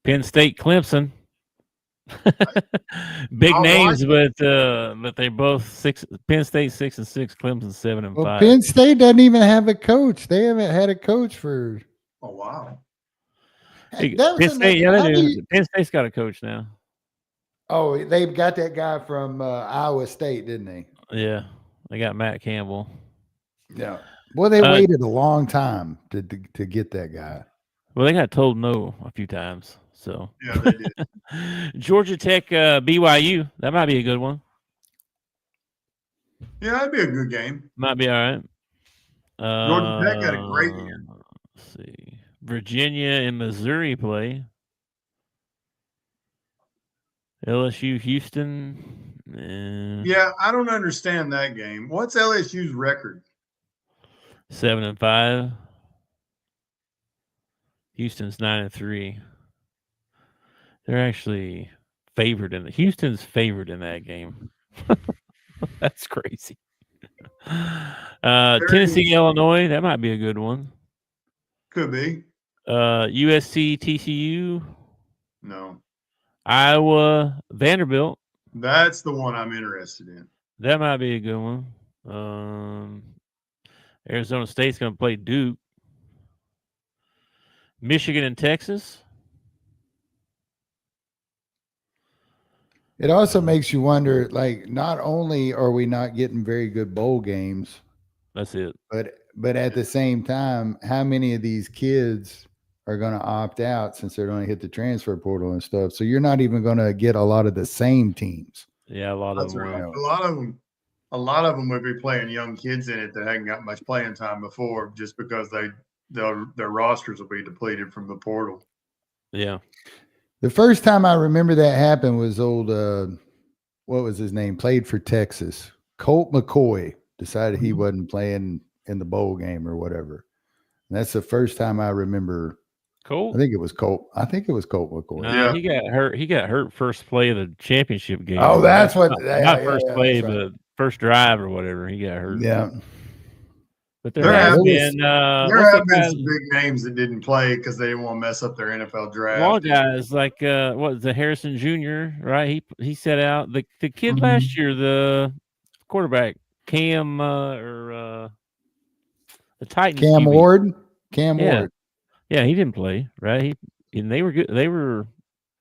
Penn State, Clemson. Big All names, but they're both 6. Penn State 6-6, Clemson 7-5. Well, Penn State doesn't even have a coach. They haven't had a coach for. Oh wow. Penn State, yeah, they do. Penn State's got a coach now. Oh, they've got that guy from Iowa State, didn't they? Yeah, they got Matt Campbell. Yeah. Well, they waited a long time to get that guy. Well, they got told no a few times. So Yeah, they did. Georgia Tech, BYU. That might be a good one. Yeah, that'd be a good game. Might be all right. Georgia Tech had a great year. Let's see. Virginia and Missouri play. LSU, Houston. Yeah, I don't understand that game. What's LSU's record? 7-5. Houston's 9-3. They're actually favored in Houston's favored in that game. That's crazy. Tennessee, Illinois. That might be a good one. Could be. USC, TCU. No. Iowa, Vanderbilt. That's the one I'm interested in. That might be a good one. Arizona State's going to play Duke. Michigan and Texas. It also makes you wonder, like, not only are we not getting very good bowl games, That's it. but at the same time, how many of these kids are going to opt out since they're going to hit the transfer portal and stuff? So you're not even going to get a lot of the same teams. Yeah, a lot That's of them. right. will. A lot of them would be playing young kids in it that hadn't got much playing time before, just because their rosters will be depleted from the portal. Yeah. The first time I remember that happened was old, what was his name? Played for Texas. Colt McCoy decided he wasn't playing in the bowl game or whatever. And that's the first time I remember. Colt? I think it was Colt McCoy. No, Yeah. he got hurt. He got hurt first play of the championship game. Oh, that's what. Not first play, that's right. but first drive or whatever. He got hurt. Yeah. But There there have have been There have been some big names that didn't play because they didn't want to mess up their NFL draft. Long guys like what was the Harrison Jr. Right? He set out the kid last year, the quarterback Cam the Titans. Cam QB. Ward. Ward. Yeah, he didn't play, right? And they were good. They were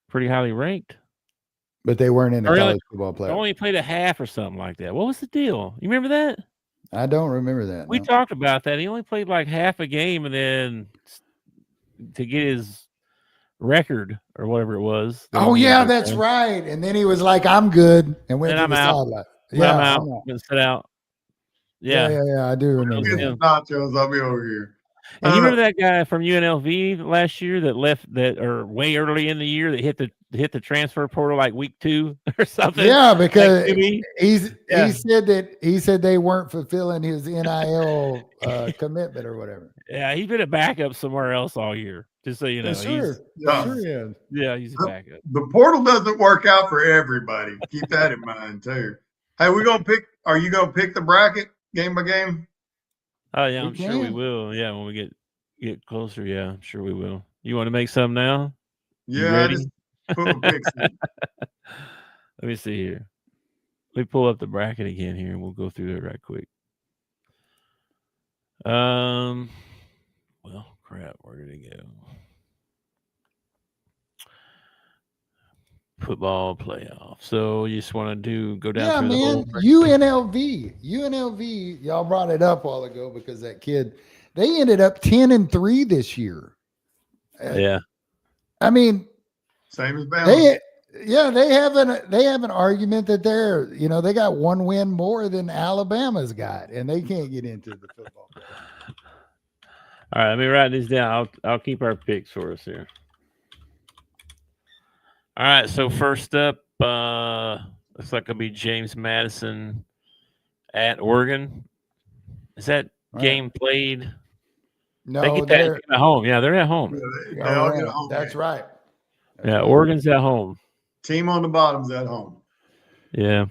pretty highly ranked. But they weren't in the college football They playoff. only played a half or something like that. What was the deal? You remember that? I don't remember that. We no. talked about that. He only played like half a game, and then to get his record or whatever it was. Oh yeah, that's right. And then he was like, "I'm good," and went And to I'm the out. sideline. Yeah, I'm Yeah, out. Been set out. Yeah. I do remember Get that. the nachos. I'll be over here. And you remember that guy from UNLV last year that left or way early in the year that hit the transfer portal like week 2 or something? Yeah, because Like, he said they weren't fulfilling his NIL commitment or whatever. Yeah, he's been a backup somewhere else all year. Just so you know, Sure, he's a backup. The portal doesn't work out for everybody. Keep that in mind too. Hey, we're gonna pick. Are you gonna pick the bracket game by game? Oh yeah, I'm sure we will. Yeah, when we get closer, yeah, I'm sure we will. You want to make some now? Yeah, I just put my picks in. Let me see here. Let me pull up the bracket again here, and we'll go through it right quick. Well, crap, where did it go? Football playoff. So you just want to go down? Yeah, through man. UNLV. Y'all brought it up a while ago because that kid, they ended up 10-3 this year. Yeah. I mean, same as Bama. They have an argument that they got one win more than Alabama's got, and they can't get into the football playoff. All right, let me write this down. I'll keep our picks for us here. All right, so first up, looks like it'll be James Madison at Oregon. Is that game played? No, they get that at home. Yeah, they're at home. They all get a home. That's right. Oregon's at home. Team on the bottom's at home. Yeah.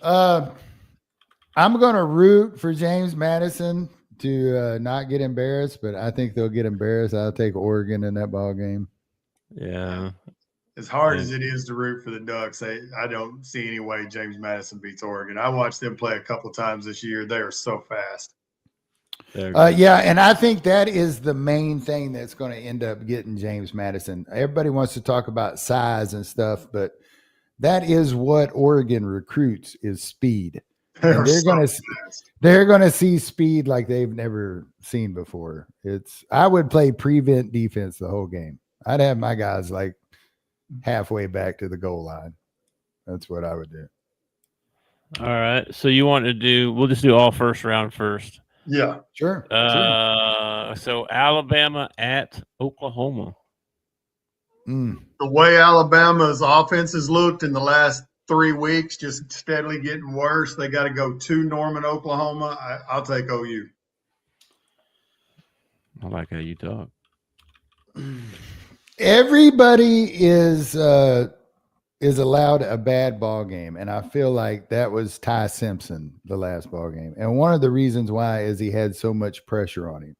I'm going to root for James Madison to not get embarrassed, but I think they'll get embarrassed. I'll take Oregon in that ball game. Yeah. As hard as it is to root for the Ducks, I don't see any way James Madison beats Oregon. I watched them play a couple times this year. They are so fast. Yeah, and I think that is the main thing that's going to end up getting James Madison. Everybody wants to talk about size and stuff, but that is what Oregon recruits is speed. And they're going to see speed like they've never seen before. I would play prevent defense the whole game. I'd have my guys like halfway back to the goal line. That's what I would do. All right. So you want to we'll just do all first round first. Yeah, sure. So Alabama at Oklahoma. The way Alabama's offense has looked in the last 3 weeks, just steadily getting worse. They got to go to Norman, Oklahoma. I'll take OU. I like how you talk. Everybody is allowed a bad ball game, and I feel like that was Ty Simpson the last ball game. And one of the reasons why is he had so much pressure on him.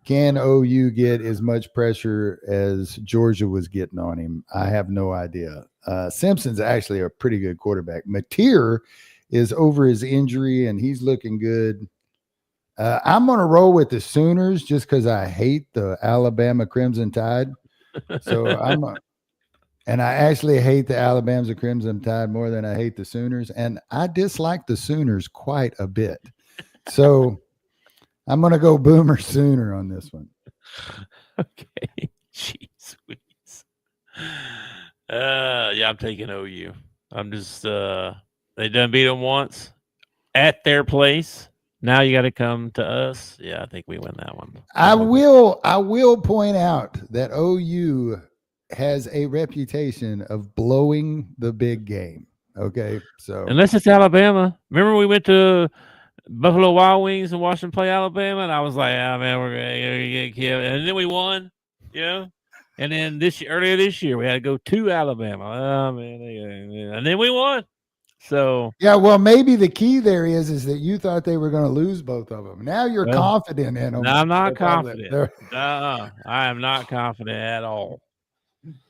Can OU get as much pressure as Georgia was getting on him? I have no idea. Simpson's actually a pretty good quarterback. Mateer is over his injury, and he's looking good. I'm going to roll with the Sooners just because I hate the Alabama Crimson Tide. So and I actually hate the Alabama Crimson Tide more than I hate the Sooners. And I dislike the Sooners quite a bit. So I'm going to go Boomer Sooner on this one. Okay. Jeez. Yeah, I'm taking OU. I'm just they done beat them once at their place. Now you got to come to us. Yeah, I think we win that one. I will point out that OU has a reputation of blowing the big game. Okay, so unless it's Alabama. Remember we went to Buffalo Wild Wings and watched them play Alabama, and I was like, "Oh man, we're gonna get killed." And then we won, And then earlier this year, we had to go to Alabama. Oh man, and then we won. So yeah, well, maybe the key there is that you thought they were going to lose both of them. Now you're confident in them. No, I'm not confident. I am not confident at all.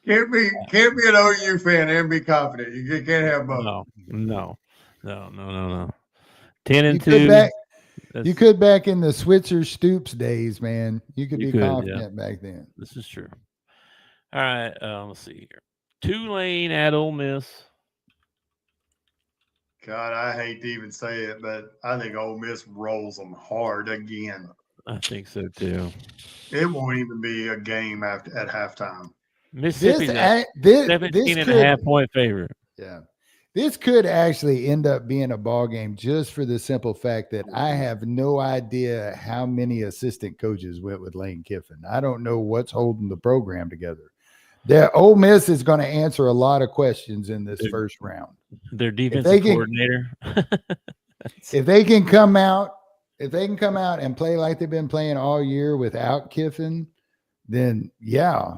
Can't be an OU fan and be confident. You can't have both. No. 10-2. You could back in the Switzer Stoops days, man. You could be confident back then. This is true. All right, let's see here. Tulane at Ole Miss. God, I hate to even say it, but I think Ole Miss rolls them hard again. I think so too. It won't even be a game at halftime. Mississippi's 17.5 point favorite. Yeah. This could actually end up being a ball game just for the simple fact that I have no idea how many assistant coaches went with Lane Kiffin. I don't know what's holding the program together. Ole Miss is going to answer a lot of questions in this first round. Their defensive coordinator. If they can come out and play like they've been playing all year without Kiffin, then yeah,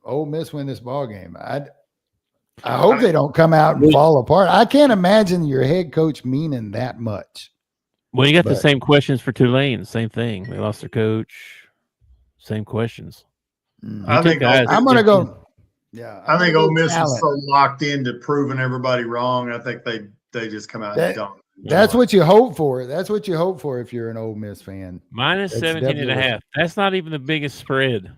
Ole Miss win this ball game. I hope they don't come out and fall apart. I can't imagine your head coach meaning that much. Well, you got the same questions for Tulane. Same thing. They lost their coach. Same questions. I think I'm going to go. Yeah, I think Ole Miss is so locked into proving everybody wrong. I think they just come out and don't. That's what you hope for. That's what you hope for if you're an Ole Miss fan. Minus 17.5. That's not even the biggest spread.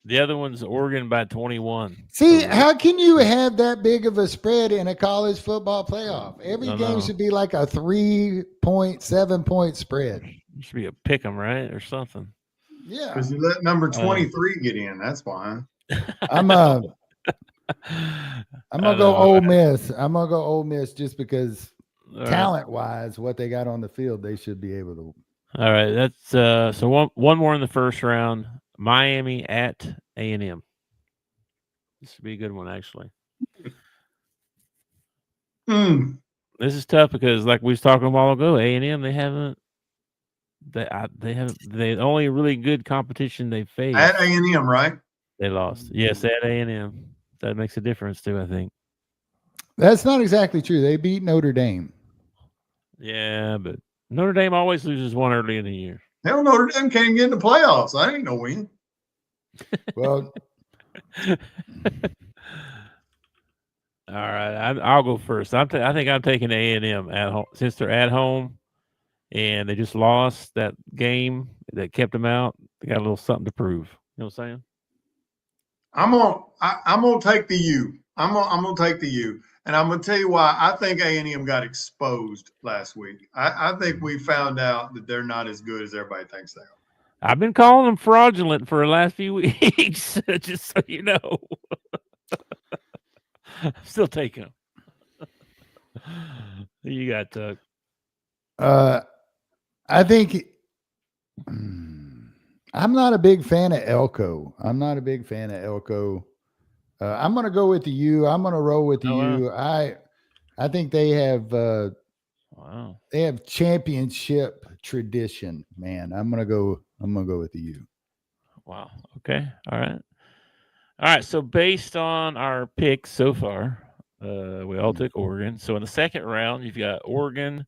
The other one's Oregon by 21. See, how can you have that big of a spread in a college football playoff? Every game should be like a 3.7 point spread. It should be a pick 'em, right? Or something. Yeah. Because you let number 23 get in. That's why. I'm gonna go Ole Miss. I'm gonna go Ole Miss just because talent-wise, what they got on the field, they should be able to. All right, that's so one more in the first round. Miami at A&M. This would be a good one, actually. This is tough because, like we was talking a while ago, A&M the only really good competition they faced at A&M, right? They lost. Yes, at A&M. That makes a difference too, I think. That's not exactly true. They beat Notre Dame. Yeah, but Notre Dame always loses one early in the year. Hell, Notre Dame can't get in the playoffs. I ain't no win. Well, all right, I'll go first. I think I'm taking A&M at home since they're at home, and they just lost that game that kept them out. They got a little something to prove. You know what I'm saying? I'm gonna take the U. I'm gonna take the U, and I'm gonna tell you why. I think A&M got exposed last week. I think we found out that they're not as good as everybody thinks they are. I've been calling them fraudulent for the last few weeks, just so you know. I'm still taking them. You got Tuck. I think I'm not a big fan of Elko. I'm going to go with the U. I'm going to roll with the U. Wow. I think they have they have championship tradition, man. I'm going to go with the U. Wow. Okay. All right. So based on our picks so far, we all took Oregon. So in the second round, you've got Oregon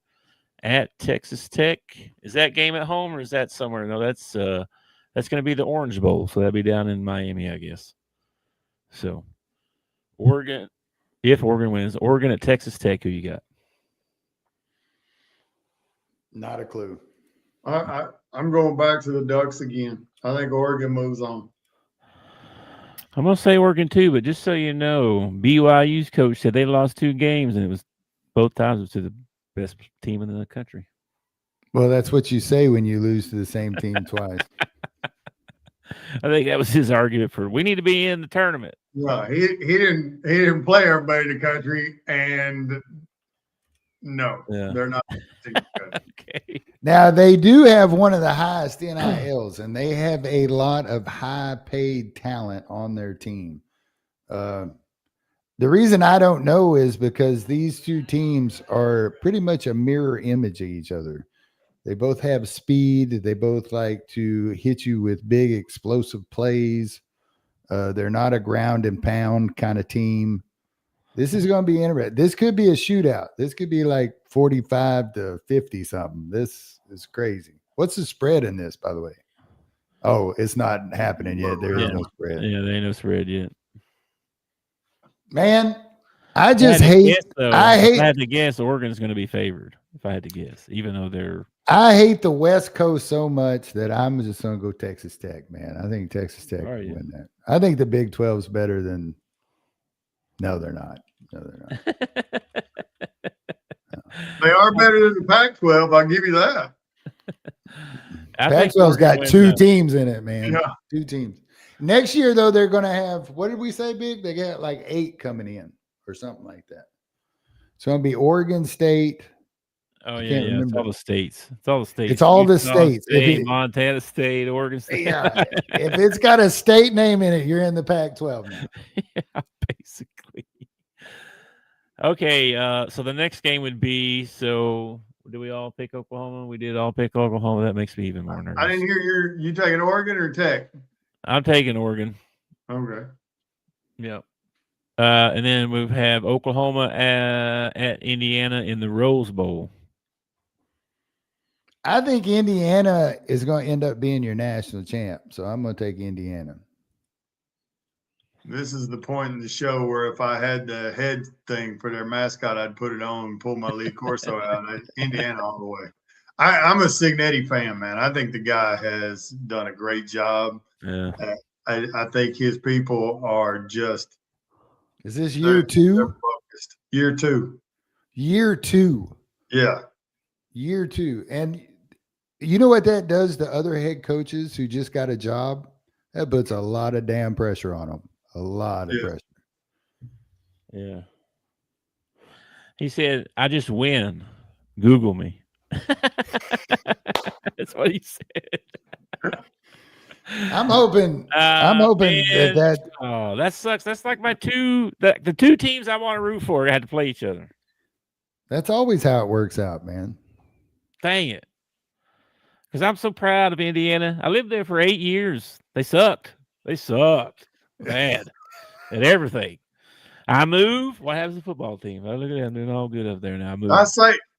at Texas Tech. Is that game at home or is that somewhere? No, that's going to be the Orange Bowl. So that'll be down in Miami, I guess. So Oregon, if Oregon wins, Oregon at Texas Tech, who you got? Not a clue. I'm going back to the Ducks again. I think Oregon moves on. I'm going to say Oregon too, but just so you know, BYU's coach said they lost 2 games, and it was both times it was to the best team in the country. Well, that's what you say when you lose to the same team twice. I think that was his argument for we need to be in the tournament. No, he didn't play everybody in the country, and no, they're not. Okay. Now they do have one of the highest NILs, and they have a lot of high-paid talent on their team. The reason I don't know is because these two teams are pretty much a mirror image of each other. They both have speed. They both like to hit you with big explosive plays. They're not a ground and pound kind of team. This is going to be interesting. This could be a shootout. This could be like 45 to 50 something. This is crazy. What's the spread in this, by the way? Oh, it's not happening yet. There is no spread. Yeah, there ain't no spread yet. Man, I just hate. If I had to guess, Oregon's going to be favored. If I had to guess, even though they're. I hate the West Coast so much that I'm just going to go Texas Tech, man. I think Texas Tech will win that. I think the Big 12 is better than. No, they're not. No, they're not. They are better than the Pac-12. I'll give you that. Pac-12's got 2 teams in it, man. Yeah. 2 teams. Next year, though, they're going to have, what did we say, Big? They got like 8 coming in or something like that. It's going to be Oregon State. Oh, I yeah, can't yeah. remember. It's all the states. It's all the states. It's all the Utah states. State, Montana State, Oregon State. Yeah, if it's got a state name in it, you're in the Pac-12 now. Yeah, basically. Okay, so the next game would be, so do we all pick Oklahoma? We did all pick Oklahoma. That makes me even more nervous. I didn't hear you taking Oregon or Tech? I'm taking Oregon. Okay. Yep. And then we have Oklahoma at Indiana in the Rose Bowl. I think Indiana is going to end up being your national champ, so I'm going to take Indiana. This is the point in the show where if I had the head thing for their mascot, I'd put it on and pull my Lee Corso out. Indiana all the way. I'm a Signetti fan, man. I think the guy has done a great job. Yeah. I think his people are just. Is this year two? They're focused. Year two. Year two. Yeah. Year two. And you know what that does to other head coaches who just got a job? That puts a lot of damn pressure on them. A lot of pressure. Yeah. He said, I just win. Google me. That's what he said. I'm hoping that oh, that sucks. That's like my the two teams I want to root for had to play each other. that's always how it works out, man. Dang it. Because I'm so proud of Indiana. I lived there for 8 years. They sucked. Bad at everything. I move. What happens to the football team? Oh, look at them doing all good up there now. I move.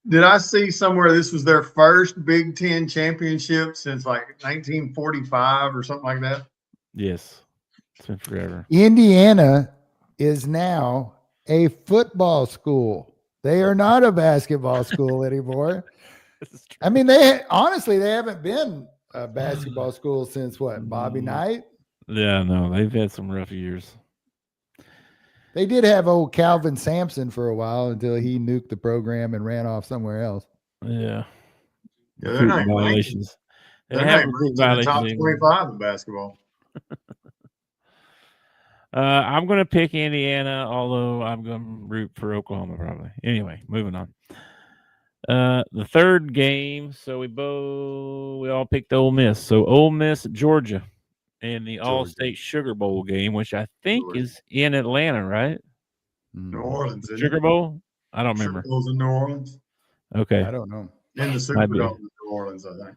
Did I see somewhere this was their first Big Ten championship since like 1945 or something like that? Yes. It's been forever. Indiana is now a football school. They are not a basketball school anymore. I mean, they haven't been a basketball school since what? Bobby Knight? Yeah, no, they've had some rough years. They did have old Calvin Sampson for a while until he nuked the program and ran off somewhere else. Yeah. They're not violations. They're not in the top 25 in basketball. I'm going to pick Indiana, although I'm going to root for Oklahoma probably. Anyway, moving on. The third game, so we all picked Ole Miss. So Ole Miss, Georgia. In the All-State Sugar Bowl game, which I think is in Atlanta, right? New Orleans. Sugar Bowl? I don't remember. Sugar Bowl's in New Orleans. Okay. I don't know. In the Super Bowl in New Orleans, I think.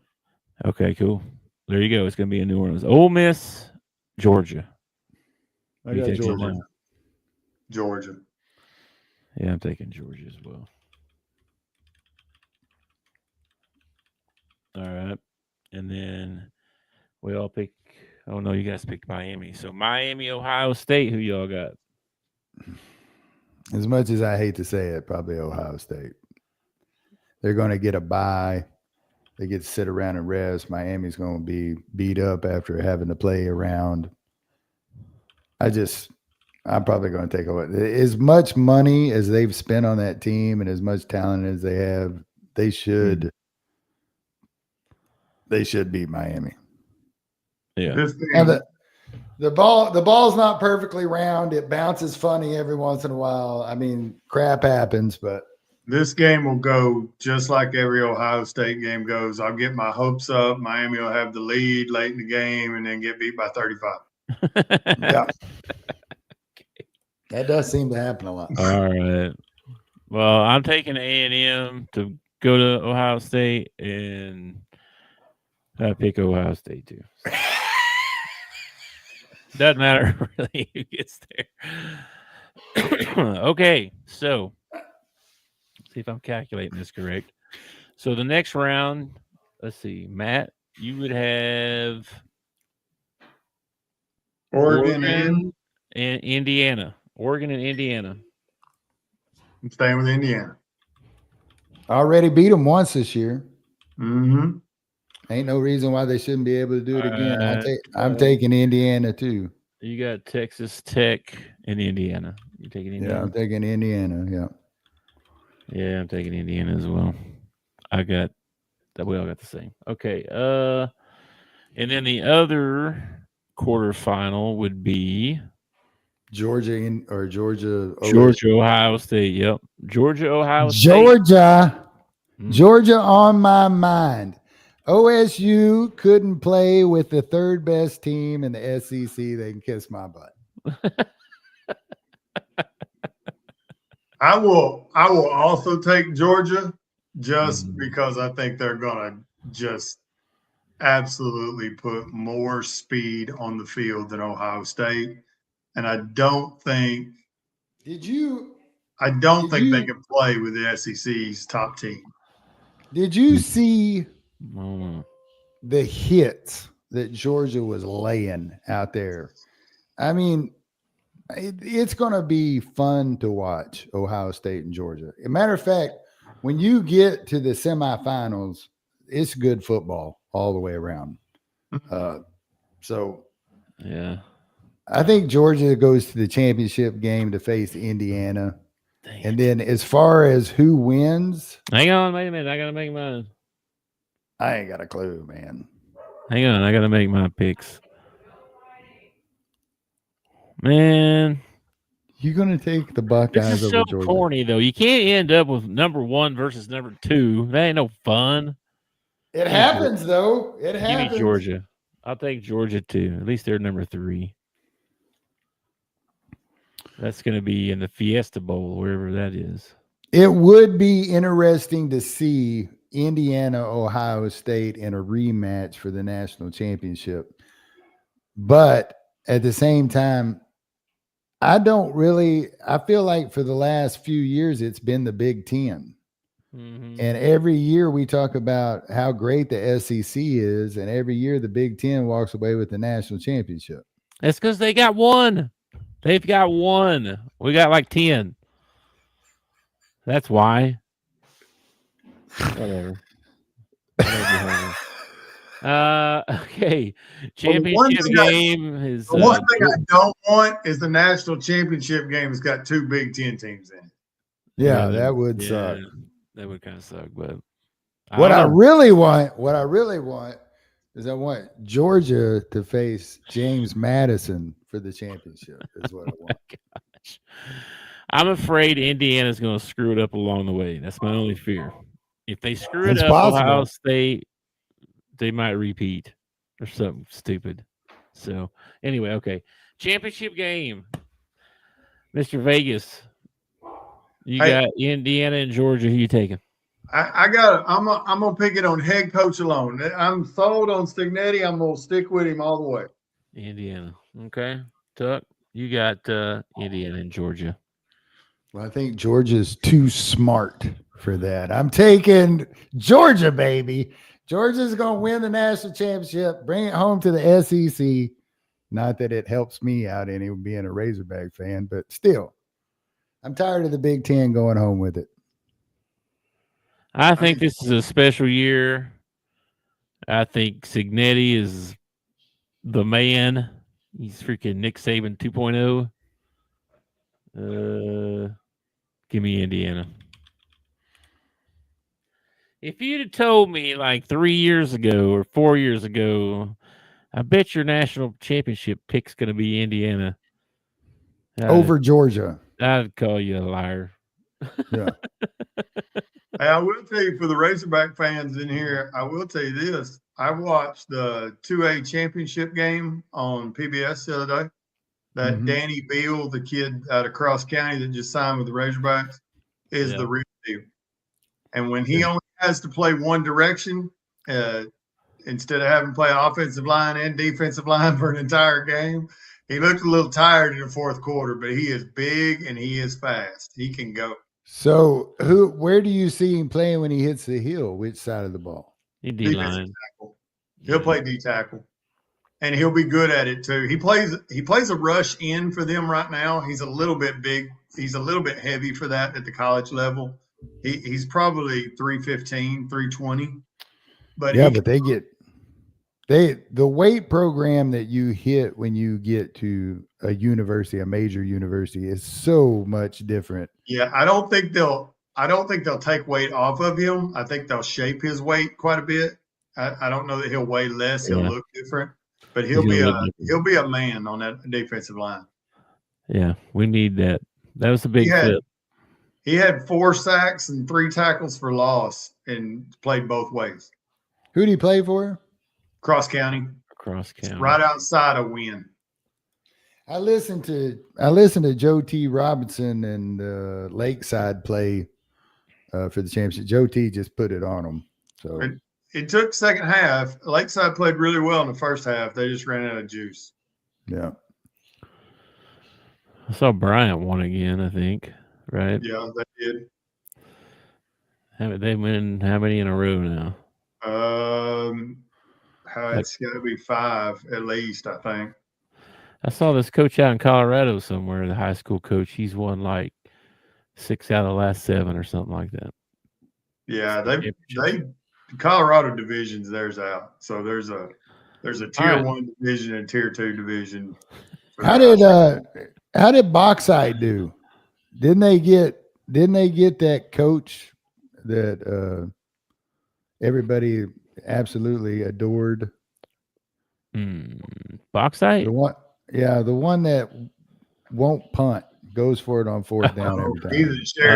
Okay, cool. There you go. It's going to be in New Orleans. Ole Miss, Georgia. I got Georgia. Georgia. Yeah, I'm taking Georgia as well. All right. And then we all pick. Oh, no, you guys picked Miami. So Miami, Ohio State, who y'all got? As much as I hate to say it, probably Ohio State. They're going to get a bye. They get to sit around and rest. Miami's going to be beat up after having to play around. I'm probably going to take away. As much money as they've spent on that team and as much talent as they have, they should beat Miami. Yeah. And the ball's not perfectly round. It bounces funny every once in a while. I mean, crap happens, but this game will go just like every Ohio State game goes. I'll get my hopes up. Miami will have the lead late in the game and then get beat by 35. Yeah. That does seem to happen a lot. All right. Well, I'm taking A&M to go to Ohio State, and I pick Ohio State too. Doesn't matter really who gets there. Okay, so let's see if I'm calculating this correct. So the next round, let's see, Matt, you would have Oregon and Indiana. Oregon and Indiana. I'm staying with Indiana. Already beat them once this year. Mm-hmm. Ain't no reason why they shouldn't be able to do it again. I'm taking Indiana too. You got Texas Tech and Indiana. You taking Indiana? Yeah, I'm taking Indiana. Yeah. Yeah, I'm taking Indiana as well. I got that. We all got the same. Okay. And then the other quarterfinal would be Georgia, Ohio State. Yep. Georgia, Ohio State. Georgia on my mind. OSU couldn't play with the third best team in the SEC. They can kiss my butt. I will also take Georgia just because I think they're gonna just absolutely put more speed on the field than Ohio State. And I don't think they can play with the SEC's top team. Did you see the hits that Georgia was laying out there? I mean, it's going to be fun to watch Ohio State and Georgia. As a matter of fact, when you get to the semifinals, it's good football all the way around. So, yeah, I think Georgia goes to the championship game to face Indiana. And then as far as who wins, hang on, wait a minute. I got to make mine. I ain't got a clue, man. Hang on, I got to make my picks. Man, you're gonna take the Buckeyes this is over so Georgia. corny though. You can't end up with number 1 versus number 2. That ain't no fun. It happens though. It happens. Give me Georgia. I'll take Georgia too. At least they're number 3. That's going to be in the Fiesta Bowl, wherever that is. It would be interesting to see Indiana, Ohio State in a rematch for the national championship, but at the same time, I feel like for the last few years, it's been the Big Ten. And every year we talk about how great the SEC is, and every year the Big Ten walks away with the national championship. That's because they got 1. They've got 1. We got like 10. That's why. Whatever. Okay. Championship game is. The one thing I don't want is the national championship game has got 2 Big Ten teams in it. Yeah, that would suck. That would kind of suck, but what I really want is I want Georgia to face James Madison for the championship. Is what I want. Gosh. I'm afraid Indiana's going to screw it up along the way. That's my only fear. If they screw it up, Ohio State, they might repeat or something stupid. So anyway, okay. Championship game. Mr. Vegas. You got Indiana and Georgia. Who you taking? I'm gonna pick it on head coach alone. I'm sold on Stignetti. I'm gonna stick with him all the way. Indiana. Okay. Tuck, you got Indiana and Georgia. Well, I think Georgia's too smart for that. I'm taking Georgia, baby. Georgia's gonna win the national championship, bring it home to the SEC. Not that it helps me out any being a Razorback fan, but still. I'm tired of the Big Ten going home with it. I think this is a special year. I think Cignetti is the man. He's freaking Nick Saban 2.0. Give me Indiana. If you'd have told me like 3 years ago or 4 years ago, I bet your national championship pick's going to be Indiana. Over Georgia. I'd call you a liar. Yeah. Hey, I will tell you, for the Razorback fans in here, I will tell you this. I watched the 2A championship game on PBS the other day. That Danny Beal, the kid out of Cross County that just signed with the Razorbacks, is the real deal. And when he only has to play one direction, instead of having to play offensive line and defensive line for an entire game, he looked a little tired in the fourth quarter, but he is big and he is fast. He can go. So, where do you see him playing when he hits the hill? Which side of the ball? D-line. He'll play D tackle, and he'll be good at it too. He plays a rush in for them right now. He's a little bit big. He's a little bit heavy for that at the college level. He's probably 315, 320. But but the weight program that you hit when you get to a university, a major university, is so much different. Yeah, I don't think they'll take weight off of him. I think they'll shape his weight quite a bit. I don't know that he'll weigh less. He'll look different, but he'll be a man on that defensive line. Yeah, we need that. That was a big flip. He had 4 sacks and 3 tackles for loss and played both ways. Who did he play for? Cross County. Cross County. Right outside of Wynn. I listened to Joe T. Robinson and Lakeside play for the championship. Joe T. just put it on them. So it took second half. Lakeside played really well in the first half. They just ran out of juice. Yeah. I saw Bryant won again, I think. Right? Yeah, they did. They win how many in a row now? It's got to be 5 at least, I think. I saw this coach out in Colorado somewhere, the high school coach. He's won like 6 out of the last 7 or something like that. Yeah, the Colorado divisions theirs out. So there's a tier 1 division and tier 2 division. How did Bauxite do? Didn't they get that coach that everybody absolutely adored? Bauxite? The one that won't punt, goes for it on 4th down every time.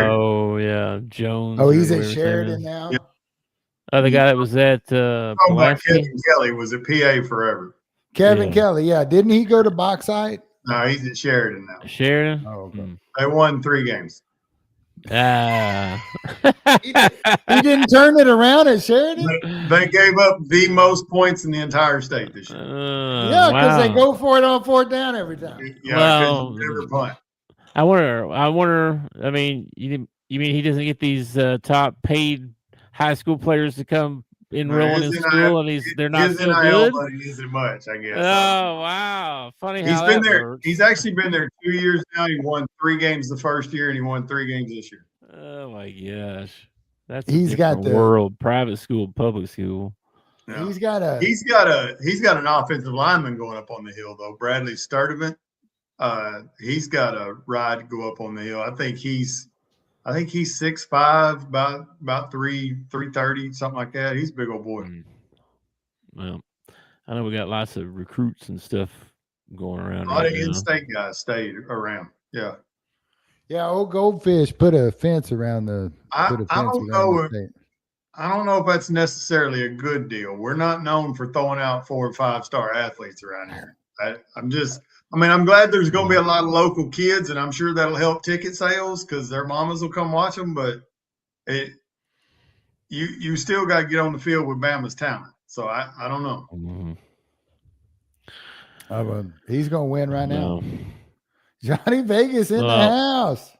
Oh yeah, Jones. Oh, he's at Sheridan now. Yeah. Oh, the guy that was at Kevin Kelly was at PA forever. Kevin Kelly, yeah. Didn't he go to Bauxite? No, he's at Sheridan now. Sheridan? Oh, okay. They won 3 games. He didn't turn it around at Sheridan? They gave up the most points in the entire state this year. Because they go for it on 4th down every time. Yeah, never punt. I wonder. I mean, you mean he doesn't get these top paid high school players to come enroll in his school, and they're not so good? Money isn't much, I guess. Oh wow, funny how he's been there. Works. He's actually been there 2 years now. He won 3 games the first year, and he won 3 games this year. Oh my gosh, he's got the world private school, public school. Yeah. He's got an offensive lineman going up on the hill though. Bradley Sturdivant. He's got a ride to go up on the hill. I think he's 6'5", about 330, something like that. He's a big old boy. Well, I know we got lots of recruits and stuff going around. A lot of in-state guys stayed around. Yeah. Yeah, old Goldfish put a fence around the. I don't know if that's necessarily a good deal. We're not known for throwing out 4 and 5-star athletes around here. I'm glad there's going to be a lot of local kids, and I'm sure that'll help ticket sales because their mamas will come watch them. But you still got to get on the field with Bama's talent. So I don't know. Mm-hmm. He's going to win right now. Johnny Vegas in the house.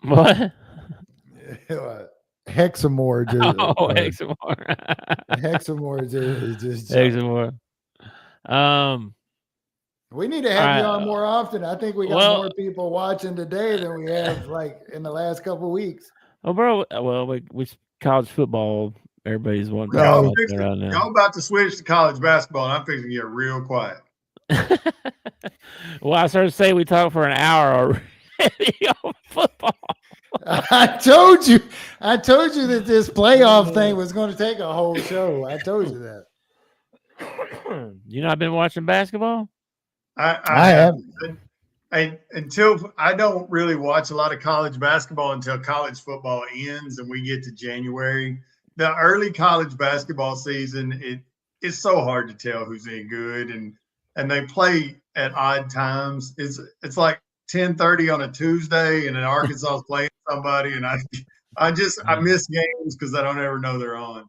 What? Hexamore. Hexamore. Hexamore is just Hexamore. We need to have you on more often. I think we got more people watching today than we have like in the last couple of weeks. Oh, bro. Well, we college football. Everybody's wanting y'all now. about to switch to college basketball, and I'm fixing to get real quiet. Well, I started to say we talked for an hour already on football. I told you that this playoff thing was going to take a whole show. I told you that. You not been watching basketball? I haven't. I don't really watch a lot of college basketball until college football ends and we get to January. The early college basketball season, it's so hard to tell who's any good, and they play at odd times. It's like 10:30 on a Tuesday, and then Arkansas is playing somebody, and I miss games because I don't ever know they're on.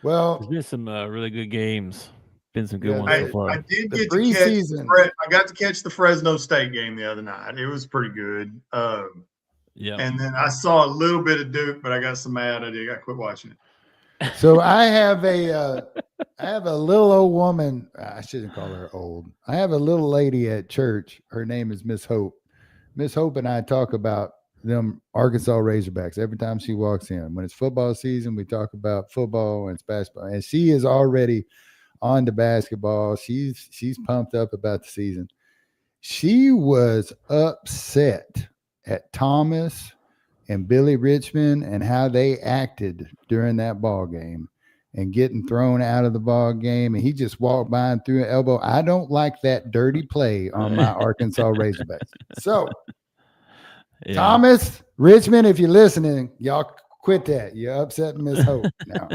Well, there's been some really good games. Been some good ones so far. I did get to catch. I got to catch the Fresno State game the other night. It was pretty good. Yeah. And then I saw a little bit of Duke, but I got so mad I quit watching it. So I have a little old woman. I shouldn't call her old. I have a little lady at church. Her name is Miss Hope. Miss Hope and I talk about them Arkansas Razorbacks every time she walks in. When it's football season, we talk about football and it's basketball. And she is already on to basketball. She's pumped up about the season. She was upset at Thomas and Billy Richmond and how they acted during that ball game. and getting thrown out of the ball game, and he just walked by and threw an elbow. I don't like that dirty play on my Arkansas Razorbacks. So, Yeah. Thomas, Richmond, if you're listening, y'all quit that. You're upsetting Miss Hope now.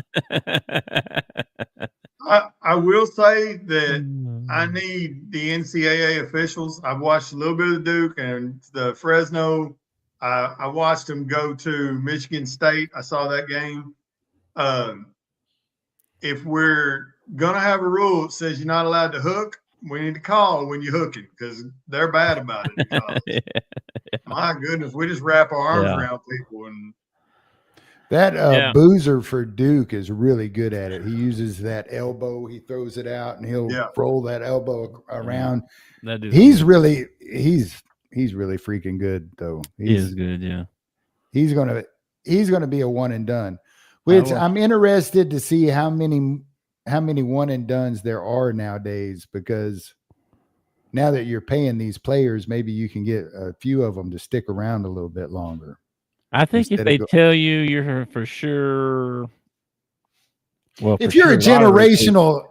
I will say that I need the NCAA officials. I've watched a little bit of Duke and the Fresno. I watched them go to Michigan State. I saw that game. If we're going to have a rule that says you're not allowed to hook, we need to call when you're hooking because they're bad about it. Yeah. My goodness, we just wrap our arms around people. And that Boozer for Duke is really good at it. He uses that elbow. He throws it out, and he'll roll that elbow around. He's really freaking good, though. He is good, yeah. He's gonna be a one and done. Which I'm interested to see how many one and dones there are nowadays, because now that you're paying these players, maybe you can get a few of them to stick around a little bit longer. I think if they tell you you're for sure, well, if you're a generational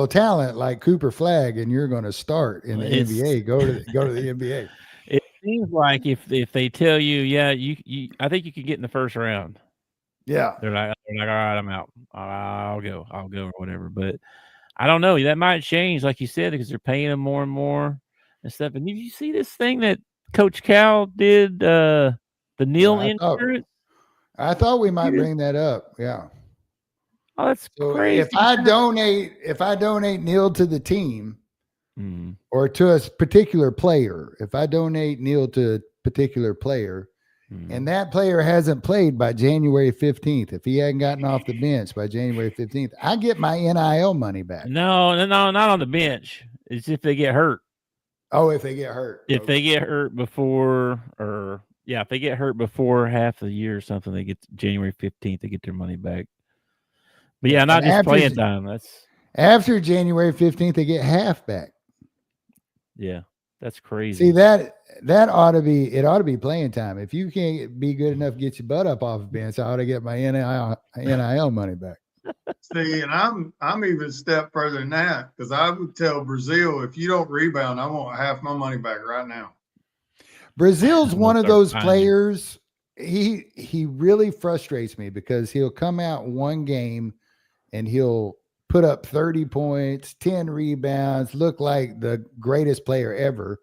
talent like Cooper Flagg and you're going to start in the NBA, go to the NBA. It seems like if they tell you, you I think you could get in the first round. Yeah. They're like, all right, I'm out. I'll go or whatever. But I don't know. That might change, like you said, because they're paying them more and more and stuff. And did you see this thing that Coach Cal did, the Neal insurance? I thought we might bring that up. Yeah. Oh, that's crazy. If I donate Neal to the team or to a particular player, if I donate Neal to a particular player, and that player hasn't played by January 15th, if he hadn't gotten off the bench by January 15th, I get my NIL money back. No, not on the bench. It's if they get hurt. Oh, if they get hurt. If they get hurt before, if they get hurt before half the year or something, they get January 15th, they get their money back. But yeah, not just playing time. That's after January 15th, they get half back. Yeah, that's crazy. See, that ought to be playing time. If you can't be good enough to get your butt up off the bench, I ought to get my NIL money back. See, and I'm even a step further than that, because I would tell Brazil, if you don't rebound, I want half my money back right now. Brazil's one of those players. He really frustrates me because he'll come out one game and he'll put up 30 points, 10 rebounds, look like the greatest player ever.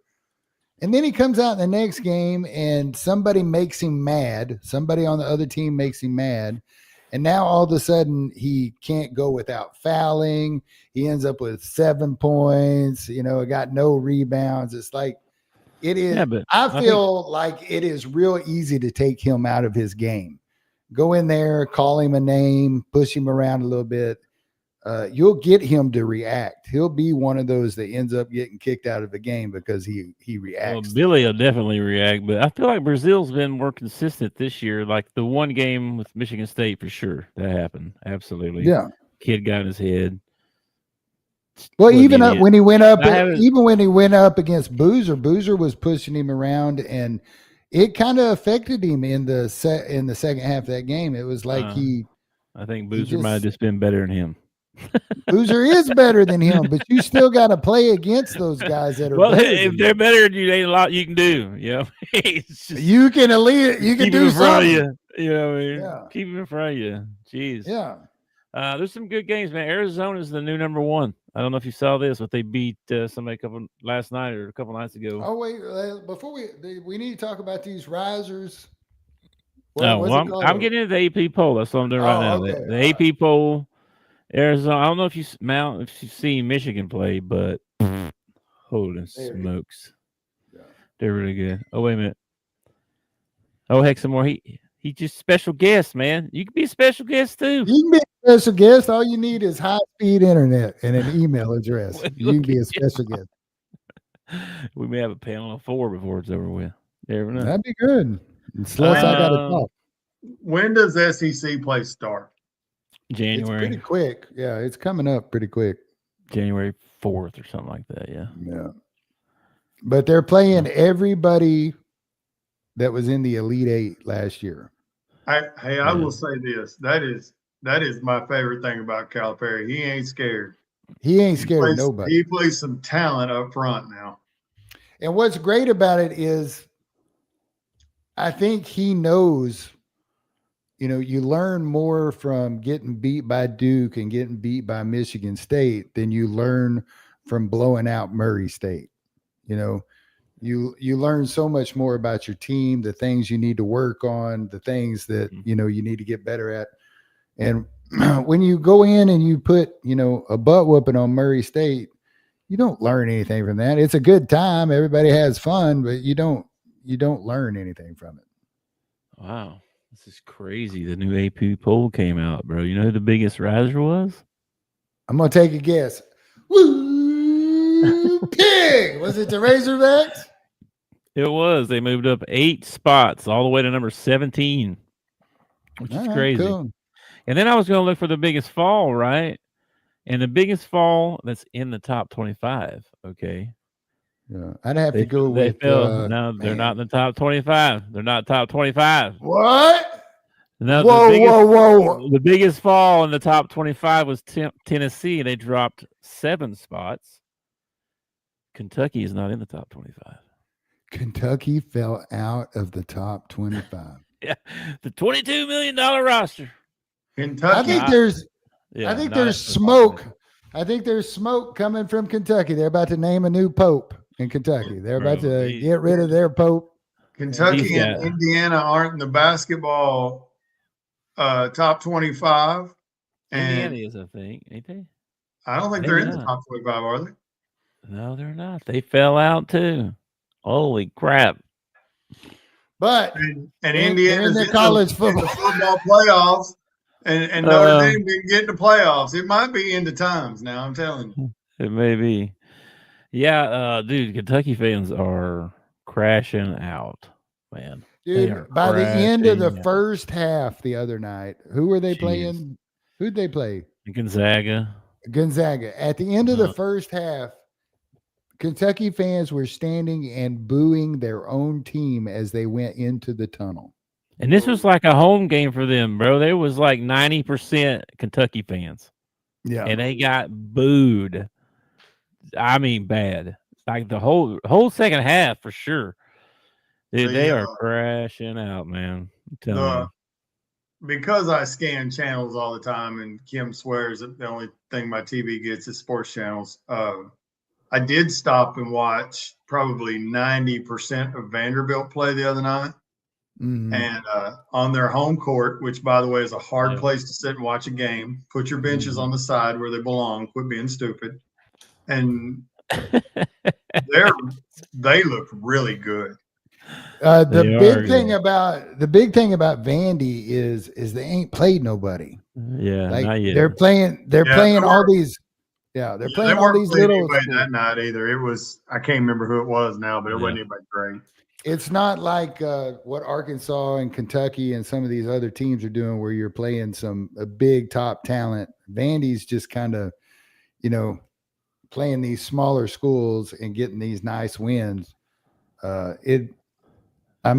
And then he comes out in the next game and somebody makes him mad. Somebody on the other team makes him mad. And now all of a sudden he can't go without fouling. He ends up with 7 points, got no rebounds. It's like, it is. Yeah, I feel like it is real easy to take him out of his game. Go in there, call him a name, push him around a little bit. You'll get him to react. He'll be one of those that ends up getting kicked out of the game because he reacts. Well, Billy will definitely react, but I feel like Brazil's been more consistent this year. Like the one game with Michigan State, for sure, that happened. Absolutely. Yeah. Kid got in his head. Well, even when he went up against Boozer was pushing him around, and it kind of affected him in the second half of that game. It was like I think Boozer might have just been better than him. Boozer is better than him, but you still got to play against those guys that are. Well, if they're better than you, there ain't a lot you can do. It's just, you can do something. You know what I mean? Yeah. Keep him in front of you. Jeez. Yeah. There's some good games, man. Arizona is the new number one. I don't know if you saw this, but they beat somebody last night or a couple nights ago. Oh wait, before we need to talk about these risers. I'm getting into the AP poll. That's what I'm doing right now. Okay. The AP poll, Arizona. I don't know if you've seen Michigan play, but holy smokes, they're really good. Oh wait a minute. Oh heck, some more. He just special guest, man. You can be a special guest too. You can be a special guest. All you need is high-speed internet and an email address. You can be a special guest. We may have a panel of 4 before it's over with. Never know. That'd be good. Unless I got to talk. When does SEC play start? January. It's pretty quick. Yeah, it's coming up pretty quick. January 4th or something like that. Yeah. Yeah. But they're playing everybody that was in the Elite Eight last year. I will say this. That That is my favorite thing about Calipari. He ain't scared. He ain't scared of nobody. He plays some talent up front now. And what's great about it is I think he knows, you learn more from getting beat by Duke and getting beat by Michigan State than you learn from blowing out Murray State. You learn so much more about your team, the things you need to work on, the things that, you need to get better at. And when you go in and you put, a butt whooping on Murray State, you don't learn anything from that. It's a good time. Everybody has fun, but you don't learn anything from it. Wow. This is crazy. The new AP poll came out, bro. You know who the biggest riser was? I'm going to take a guess. Woo! Pig! Was it the Razorbacks? It was. They moved up 8 spots all the way to number 17, which is crazy. Cool. And then I was going to look for the biggest fall, right? And the biggest fall that's in the top 25. Okay. Yeah, I'd have to go with. No, they're not in the top 25. They're not top 25. What? No, whoa. The biggest fall in the top 25 was Tennessee. They dropped 7 spots. Kentucky is not in the top 25. Kentucky fell out of the top 25. Yeah, the $22 million roster. Kentucky. I think there's smoke. I think there's smoke coming from Kentucky. They're about to name a new pope in Kentucky. They're about to get rid of their pope. Kentucky and Indiana aren't in the basketball top 25. Indiana is, I think, ain't they? I don't think they're in the top 25, are they? No, they're not. They fell out too. Holy crap. But Indiana's in the college football playoffs. And Notre Dame didn't get into playoffs. It might be into times now, I'm telling you. It may be. Yeah, dude, Kentucky fans are crashing out, man. Dude, by the end of the first half the other night, who were they playing? Who'd they play? Gonzaga. At the end of the first half, Kentucky fans were standing and booing their own team as they went into the tunnel. And this was like a home game for them, bro. There was like 90% Kentucky fans. Yeah. And they got booed. I mean, bad. Like the whole second half for sure. Dude, they are crashing out, man. I'm telling you. Because I scan channels all the time, and Kim swears that the only thing my TV gets is sports channels. I did stop and watch probably 90% of Vanderbilt play the other night. Mm-hmm. And on their home court, which, by the way, is a hard place to sit and watch a game. Put your benches on the side where they belong. Quit being stupid. And they look really good. The big thing about Vandy is they ain't played nobody. Yeah, like not yet. They're playing all these. Yeah, they're playing all these little. That night either. It was, I can't remember who it was now, but it wasn't anybody great. It's not like what Arkansas and Kentucky and some of these other teams are doing, where you're playing a big top talent. Vandy's just kind of, playing these smaller schools and getting these nice wins. I'm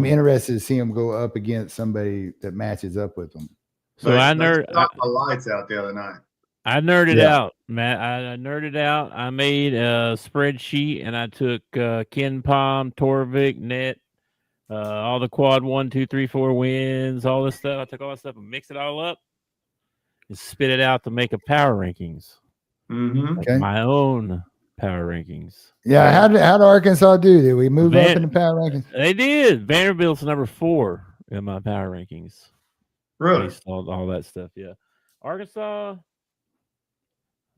interested to see them go up against somebody that matches up with them. So I knocked the lights out the other night. I nerded out, Matt. I nerded out. I made a spreadsheet, and I took Ken Palm, Torvik, Net, all the quad 1, 2, 3, 4 wins, all this stuff. I took all that stuff and mixed it all up and spit it out to make a power rankings. Mm-hmm. Like my own power rankings. Yeah, how did Arkansas do? Did we move up in the power rankings? They did. Vanderbilt's number 4 in my power rankings. Really? All that stuff, yeah. Arkansas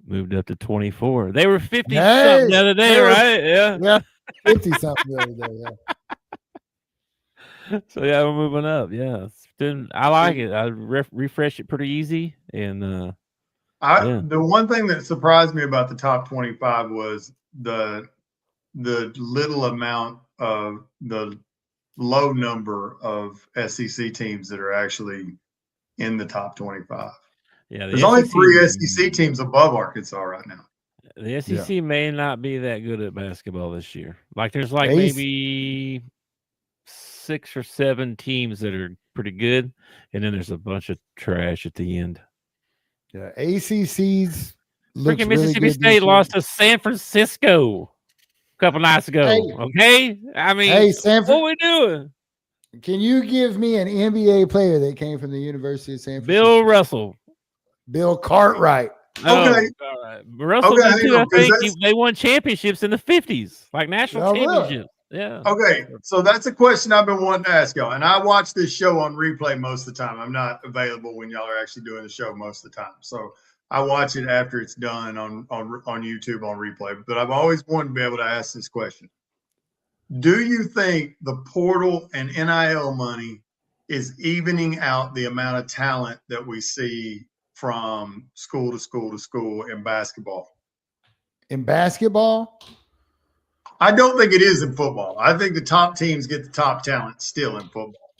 moved up to 24. They were 50 something the other day, right? Yeah. 50 something the other day, yeah. So yeah, we're moving up. Yeah. I like it. I refresh it pretty easy. And the one thing that surprised me about the top 25 was the little amount of the low number of SEC teams that are actually in the top 25. Yeah, there's only 3 SEC teams above Arkansas right now. The SEC may not be that good at basketball this year. Like there's maybe 6 or 7 teams that are pretty good, and then there's a bunch of trash at the end. Yeah, ACC's looks Freaking really Mississippi good State this year. lost to San Francisco a couple nights ago. Hey. Okay, I mean, Hey, Sanford, what we doing? can you give me an NBA player that came from the University of San Francisco? Bill Russell. Bill Cartwright. Okay. All right. Russell Okay, did hang too. I on, 'cause think that's- they won championships in the 50s, like national Oh, really? championships. Yeah. Okay, so that's a question I've been wanting to ask y'all, and I watch this show on replay most of the time. I'm not available when y'all are actually doing the show most of the time, so I watch it after it's done on YouTube on replay. But I've always wanted to be able to ask this question: do you think the portal and NIL money is evening out the amount of talent that we see from school to school to school in basketball? In basketball, I don't think it is in football. I think the top teams get the top talent still in football.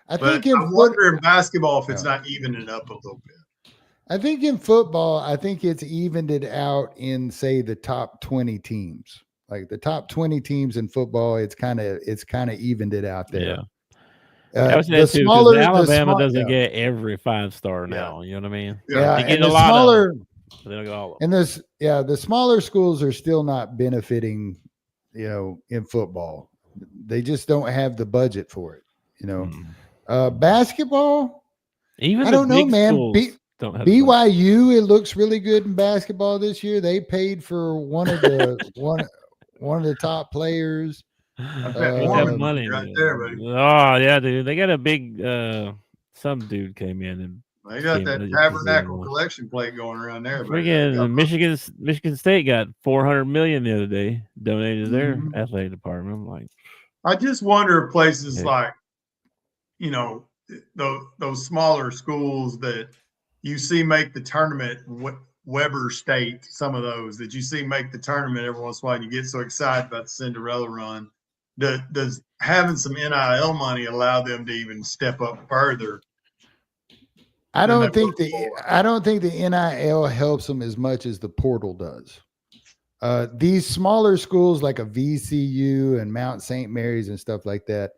I But think I wonder in basketball if it's not evening up a little bit. I think in football, I think it's evened it out in, say, the top 20 teams. Like the top 20 teams in football, it's kind of evened it out there. Yeah. I would say that too, because Alabama doesn't get every 5-star now. You know what I mean? Yeah, they get and a the lot smaller, of them, but they don't get all of them. and this, the smaller schools are still not benefiting, in football. They just don't have the budget for it. Basketball, Even I the don't know, big man. schools don't have the budget. BYU, it looks really good in basketball this year. They paid for one of the one of the top players. They have money right dude. there, buddy. Oh yeah, dude. They got a big some dude came in and They got that Tabernacle collection plate going around there. Freaking Michigan State got $400 million the other day donated to their athletic department. I'm like, I just wonder if places like, those smaller schools that you see make the tournament, Weber State, some of those that you see make the tournament every once in a while, and you get so excited about the Cinderella run. Does having some NIL money allow them to even step up further? I don't think the NIL helps them as much as the portal does. These smaller schools like a VCU and Mount St. Mary's and stuff like that,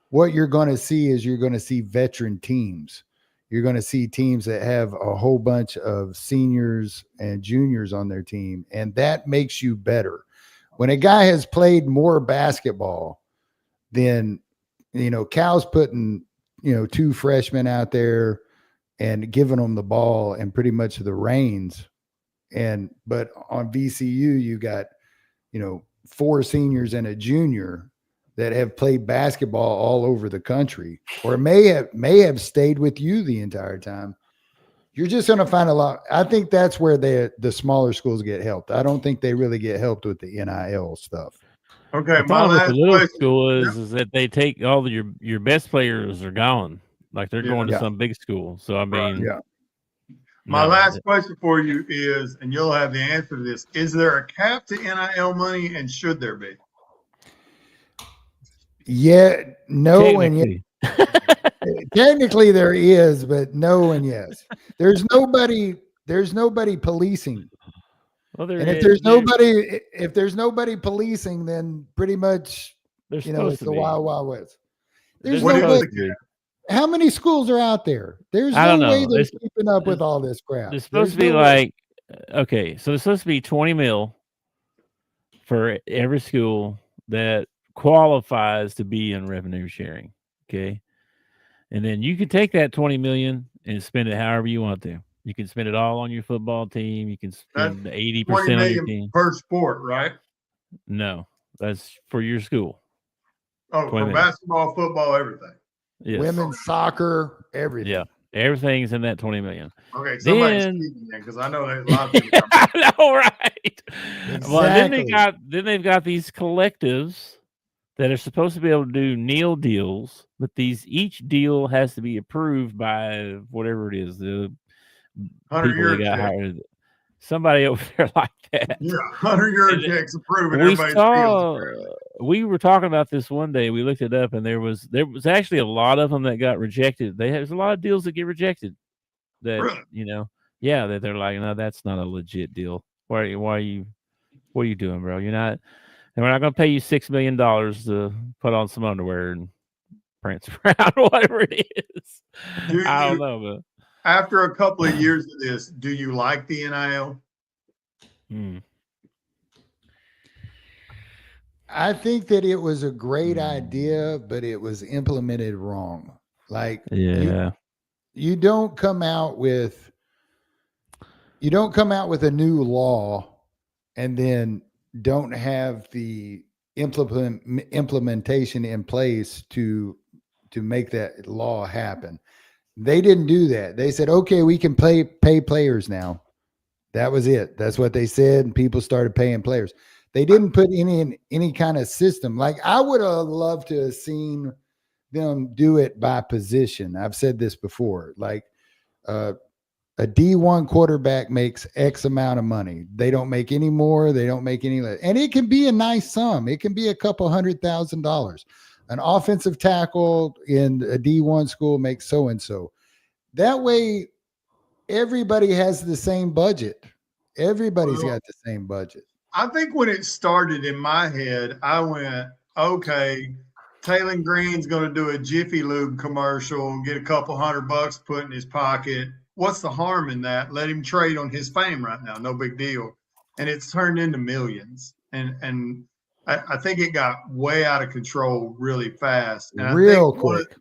what you're going to see is you're going to see veteran teams. You're going to see teams that have a whole bunch of seniors and juniors on their team, and that makes you better. When a guy has played more basketball than, Cal's putting, 2 freshmen out there and giving them the ball and pretty much the reins. But on VCU, you got, 4 seniors and a junior that have played basketball all over the country, or may have stayed with you the entire time. You're just going to find a lot. I think that's where the smaller schools get helped. I don't think they really get helped with the NIL stuff. Okay, the problem with the little school is that they take all your best players are gone, like they're going to some big school. So I mean, My last question for you is, and you'll have the answer to this: is there a cap to NIL money, and should there be? Yeah, no, and yes. Technically there is, but no and yes. There's nobody policing. Well, and if there's nobody policing, then pretty much it's the Wild Wild West. How many schools are out there? There's no way they're keeping up with all this crap. There's supposed to be so there's supposed to be 20 mil for every school that qualifies to be in revenue sharing. Okay. And then you can take that 20 million and spend it however you want to. You can spend it all on your football team. You can spend 80% on your team per sport, right? No, that's for your school. Oh, for basketball, football, everything. Yes. Women's soccer, everything. Yeah, everything's in that 20 million. Okay, somebody's speaking because I know that a lot of people. I know, right? Exactly. Well, then they've got these collectives that are supposed to be able to do NIL deals, but each deal has to be approved by whatever it is, the people they got hired. Somebody over there like that. Yeah, 100-yard checks approved. We were talking about this one day. We looked it up, and there was actually a lot of them that got rejected. There's a lot of deals that get rejected. That that they're like, no, that's not a legit deal. What are you doing, bro? You're not. And we're not going to pay you $6 million to put on some underwear and prance around, whatever it is. I don't know, but After a couple of years of this, do you like the NIL? I think that it was a great idea, but it was implemented wrong. Like, you don't come out with a new law and then don't have the implementation in place to make that law happen. They didn't do that. They said, okay, we can pay players now. That was it. That's what they said. And people started paying players. They didn't put any kind of system. Like, I would have loved to have seen them do it by position. I've said this before. Like, a D1 quarterback makes X amount of money. They don't make any more. They don't make any less. And it can be a nice sum. It can be a couple $100,000. An offensive tackle in a D1 school makes so-and-so. That way, everybody has the same budget. Everybody's got the same budget. I think when it started in my head, I went, okay, Taylor Green's going to do a Jiffy Lube commercial and get a couple $100 put in his pocket. What's the harm in that? Let him trade on his fame right now. No big deal. And it's turned into millions. And I think it got way out of control really fast. And Real quick.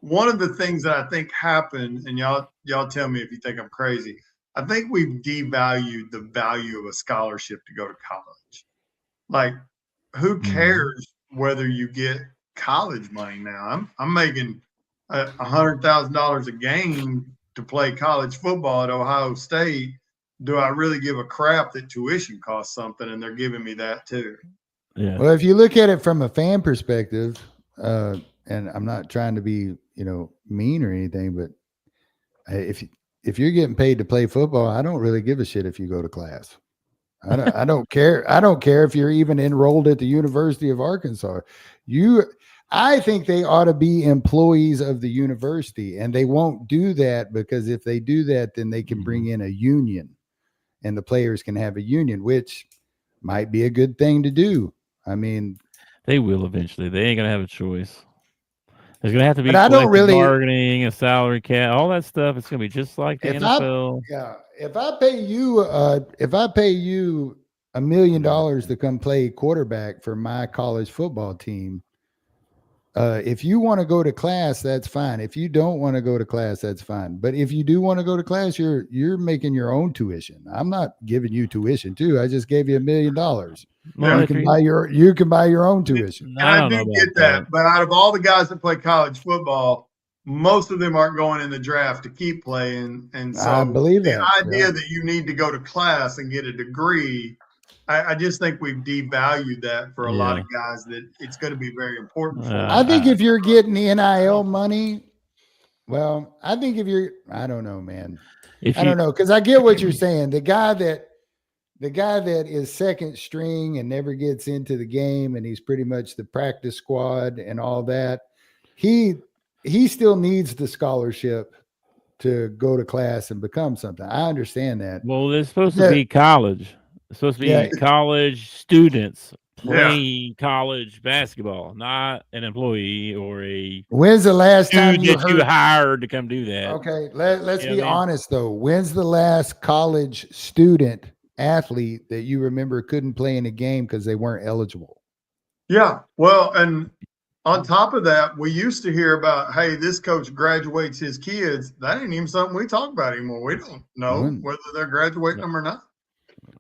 One of the things that I think happened, and y'all tell me if you think I'm crazy, I think we've devalued the value of a scholarship to go to college. Like, who cares whether you get college money now? I'm making $100,000 a game to play college football at Ohio State. Do I really give a crap that tuition costs something and they're giving me that too? Yeah. Well, if you look at it from a fan perspective, and I'm not trying to be, mean or anything, but if you're getting paid to play football, I don't really give a shit if you go to class. I don't care. I don't care if you're even enrolled at the University of Arkansas. I think they ought to be employees of the university, and they won't do that, because if they do that, then they can bring in a union and the players can have a union, which might be a good thing to do. I mean, they will eventually. They ain't going to have a choice. There's going to have to be bargaining, a salary cap, all that stuff. It's going to be just like the NFL. If I pay you $1 million to come play quarterback for my college football team, if you want to go to class, that's fine. If you don't want to go to class, that's fine. But if you do want to go to class, you're making your own tuition. I'm not giving you tuition too. I just gave you $1 million. Well, you can buy your own tuition. And I do get that. But out of all the guys that play college football, most of them aren't going in the draft to keep playing. And so I believe the idea that you need to go to class and get a degree, I just think we've devalued that for a lot of guys, that it's going to be very important for them. I think if you're getting NIL money, well, I think I don't know, man. I don't know, because I get what you're saying. The guy that is second string and never gets into the game, and he's pretty much the practice squad and all that, he still needs the scholarship to go to class and become something. I understand that. Well, it's supposed to be college. It's supposed to be college students playing college basketball, not an employee or a. When's the last time you hired to come do that? Okay, let's be honest though. When's the last college student athlete that you remember couldn't play in a game because they weren't eligible? Yeah, well, and on top of that, we used to hear about, hey, this coach graduates his kids. That ain't even something we talk about anymore. We don't know whether they're graduating them or not.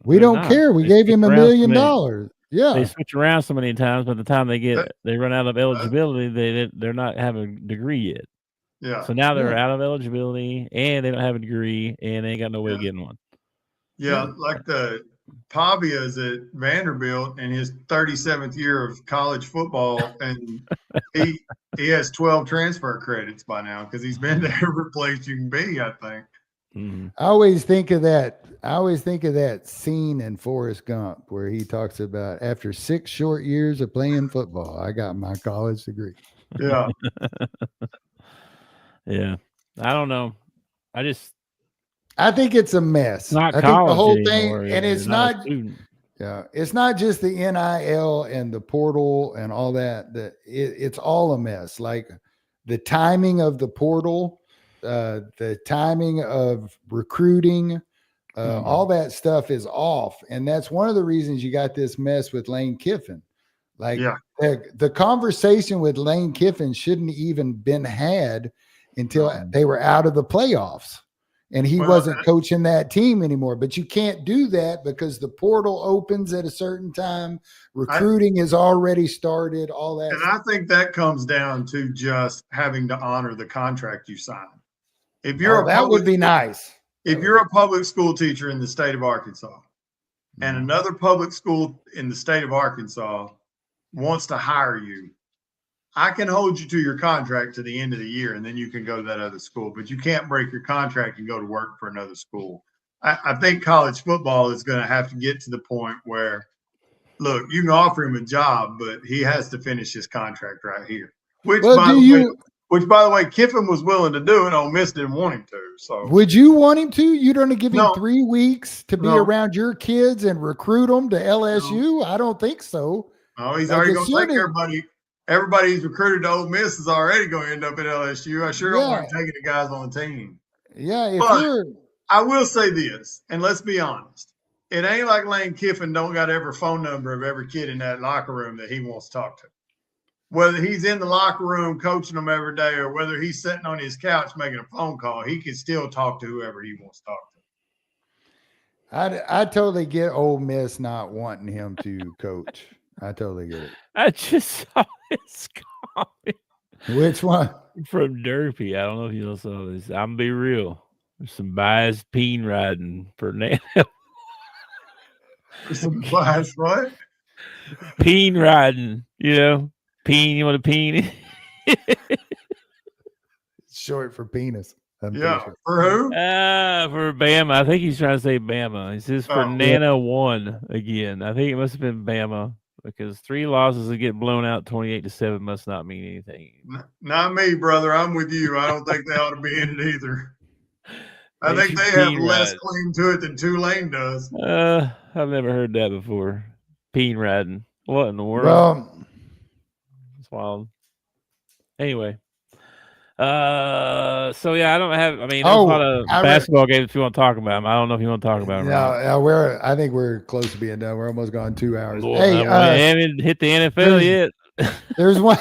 We don't care. We gave him $1 million. Yeah, they switch around so many times. By the time they run out of eligibility, they're not having a degree yet. Yeah. So now they're out of eligibility, and they don't have a degree, and they ain't got no way of getting one. Yeah, like the Pavia is at Vanderbilt in his 37th year of college football, and he has 12 transfer credits by now because he's been to every place you can be, I think. Mm-hmm. I always think of that scene in Forrest Gump where he talks about, after 6 short years of playing football, I got my college degree. Yeah. Yeah. I don't know. I think it's a mess. Not I think the whole thing, and it's not. Yeah, it's not just the NIL and the portal and all that. It's all a mess. Like the timing of the portal the timing of recruiting, all that stuff is off. And that's one of the reasons you got this mess with Lane Kiffin. Like the conversation with Lane Kiffin shouldn't even been had until they were out of the playoffs and he wasn't coaching that team anymore. But you can't do that because the portal opens at a certain time. Recruiting is already started, all that. And I think that comes down to just having to honor the contract you signed. If you're that would be nice. If you're a public school teacher in the state of Arkansas and another public school in the state of Arkansas wants to hire you, I can hold you to your contract to the end of the year and then you can go to that other school, but you can't break your contract and go to work for another school. I think college football is going to have to get to the point where, look, you can offer him a job, but he has to finish his contract right here. Which, by the way, Kiffin was willing to do it. Ole Miss didn't want him to. So, would you want him to? You'd only give him 3 weeks to be around your kids and recruit them to LSU? No. I don't think so. Oh, he's already going to take everybody. Everybody he's recruited to Ole Miss is already going to end up at LSU. I sure don't want him taking the guys on the team. Yeah, I will say this, and let's be honest. It ain't like Lane Kiffin don't got every phone number of every kid in that locker room that he wants to talk to. Whether he's in the locker room coaching them every day or whether he's sitting on his couch making a phone call, he can still talk to whoever he wants to talk to. I totally get Ole Miss not wanting him to coach. I totally get it. I just saw this comment. Which one? From Derpy. I don't know if you saw this. I'm going to be real. There's some biased peen riding for Nana. Some biased what? Peen riding, Peen, you want a peen? Short for penis. Sure. For who? For Bama. I think he's trying to say Bama. He says for Nana 1 again. I think it must have been Bama because 3 losses that get blown out 28-7 must not mean anything. Not me, brother. I'm with you. I don't think they ought to be in it either. I think they have less claim to it than Tulane does. I've never heard that before. Peen riding. What in the world? Well, it's wild. Anyway. So yeah, I don't have. I mean, there's a lot of basketball games if you want to talk about them. I don't know if you want to talk about them. No, I think we're close to being done. We're almost gone 2 hours. Well, hey, I haven't hit the NFL yet. There's one.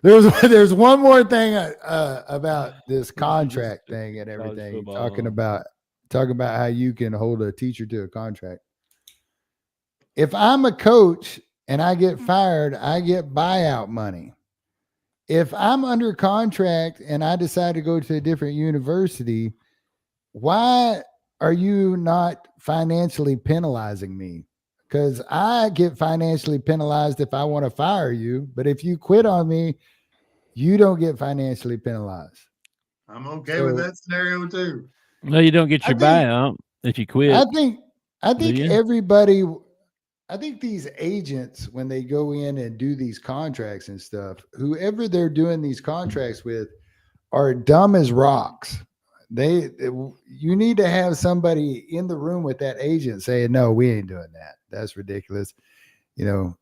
There's one more thing about this contract thing and everything. Talking about how you can hold a teacher to a contract. If I'm a coach and I get fired, I get buyout money. If I'm under contract and I decide to go to a different university, why are you not financially penalizing me? Because I get financially penalized if I want to fire you. But if you quit on me, you don't get financially penalized. I'm okay with that scenario too. No, you don't get your buyout if you quit. I think I think these agents, when they go in and do these contracts and stuff, whoever they're doing these contracts with are dumb as rocks. You need to have somebody in the room with that agent saying, no, we ain't doing that. That's ridiculous. You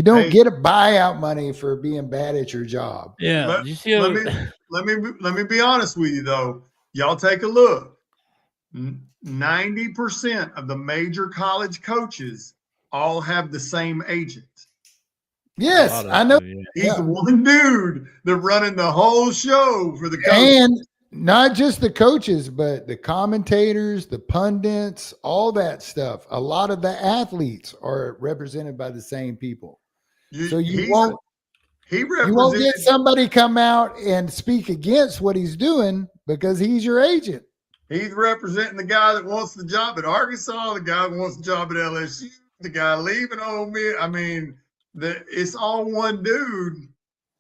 don't get a buyout money for being bad at your job. Yeah. Let me be honest with you though. Y'all take a look. 90% of the major college coaches all have the same agent. Yes, I know. He's the one dude that's running the whole show for the coaches. And not just the coaches, but the commentators, the pundits, all that stuff. A lot of the athletes are represented by the same people. You won't get somebody come out and speak against what he's doing because he's your agent. He's representing the guy that wants the job at Arkansas, the guy that wants the job at LSU, the guy leaving Ole Miss. I mean, it's all one dude.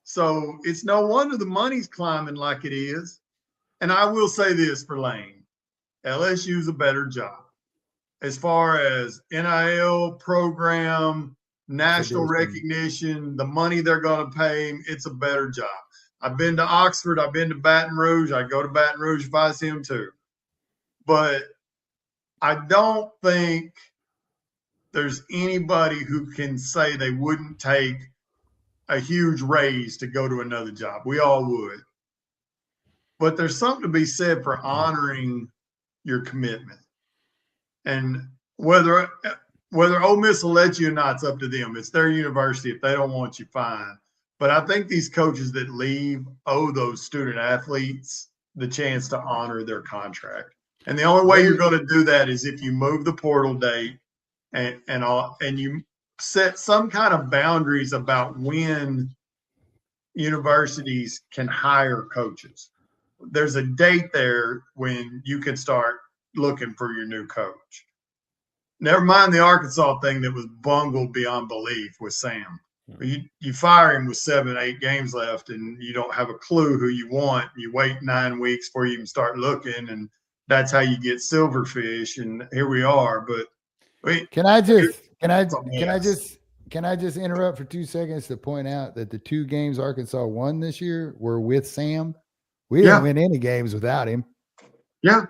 So it's no wonder the money's climbing like it is. And I will say this for Lane. LSU's a better job. As far as NIL program, national recognition, the money they're going to pay him, it's a better job. I've been to Oxford. I've been to Baton Rouge. I go to Baton Rouge if I see him too. But I don't think there's anybody who can say they wouldn't take a huge raise to go to another job. We all would. but there's something to be said for honoring your commitment. And whether Ole Miss will let you or not, it's up to them. It's their university. If they don't want you, fine. But I think these coaches that leave owe those student athletes the chance to honor their contract. And the only way you're going to do that is if you move the portal date and you set some kind of boundaries about when universities can hire coaches. There's a date there when you can start looking for your new coach. Never mind the Arkansas thing that was bungled beyond belief with Sam. You fire him with 7-8 games left, and you don't have a clue who you want. You wait 9 weeks before you can start looking, and that's how you get Silverfish. And here we are. But can I just interrupt for 2 seconds to point out that the 2 games Arkansas won this year were with Sam? We didn't win any games without him. Yeah.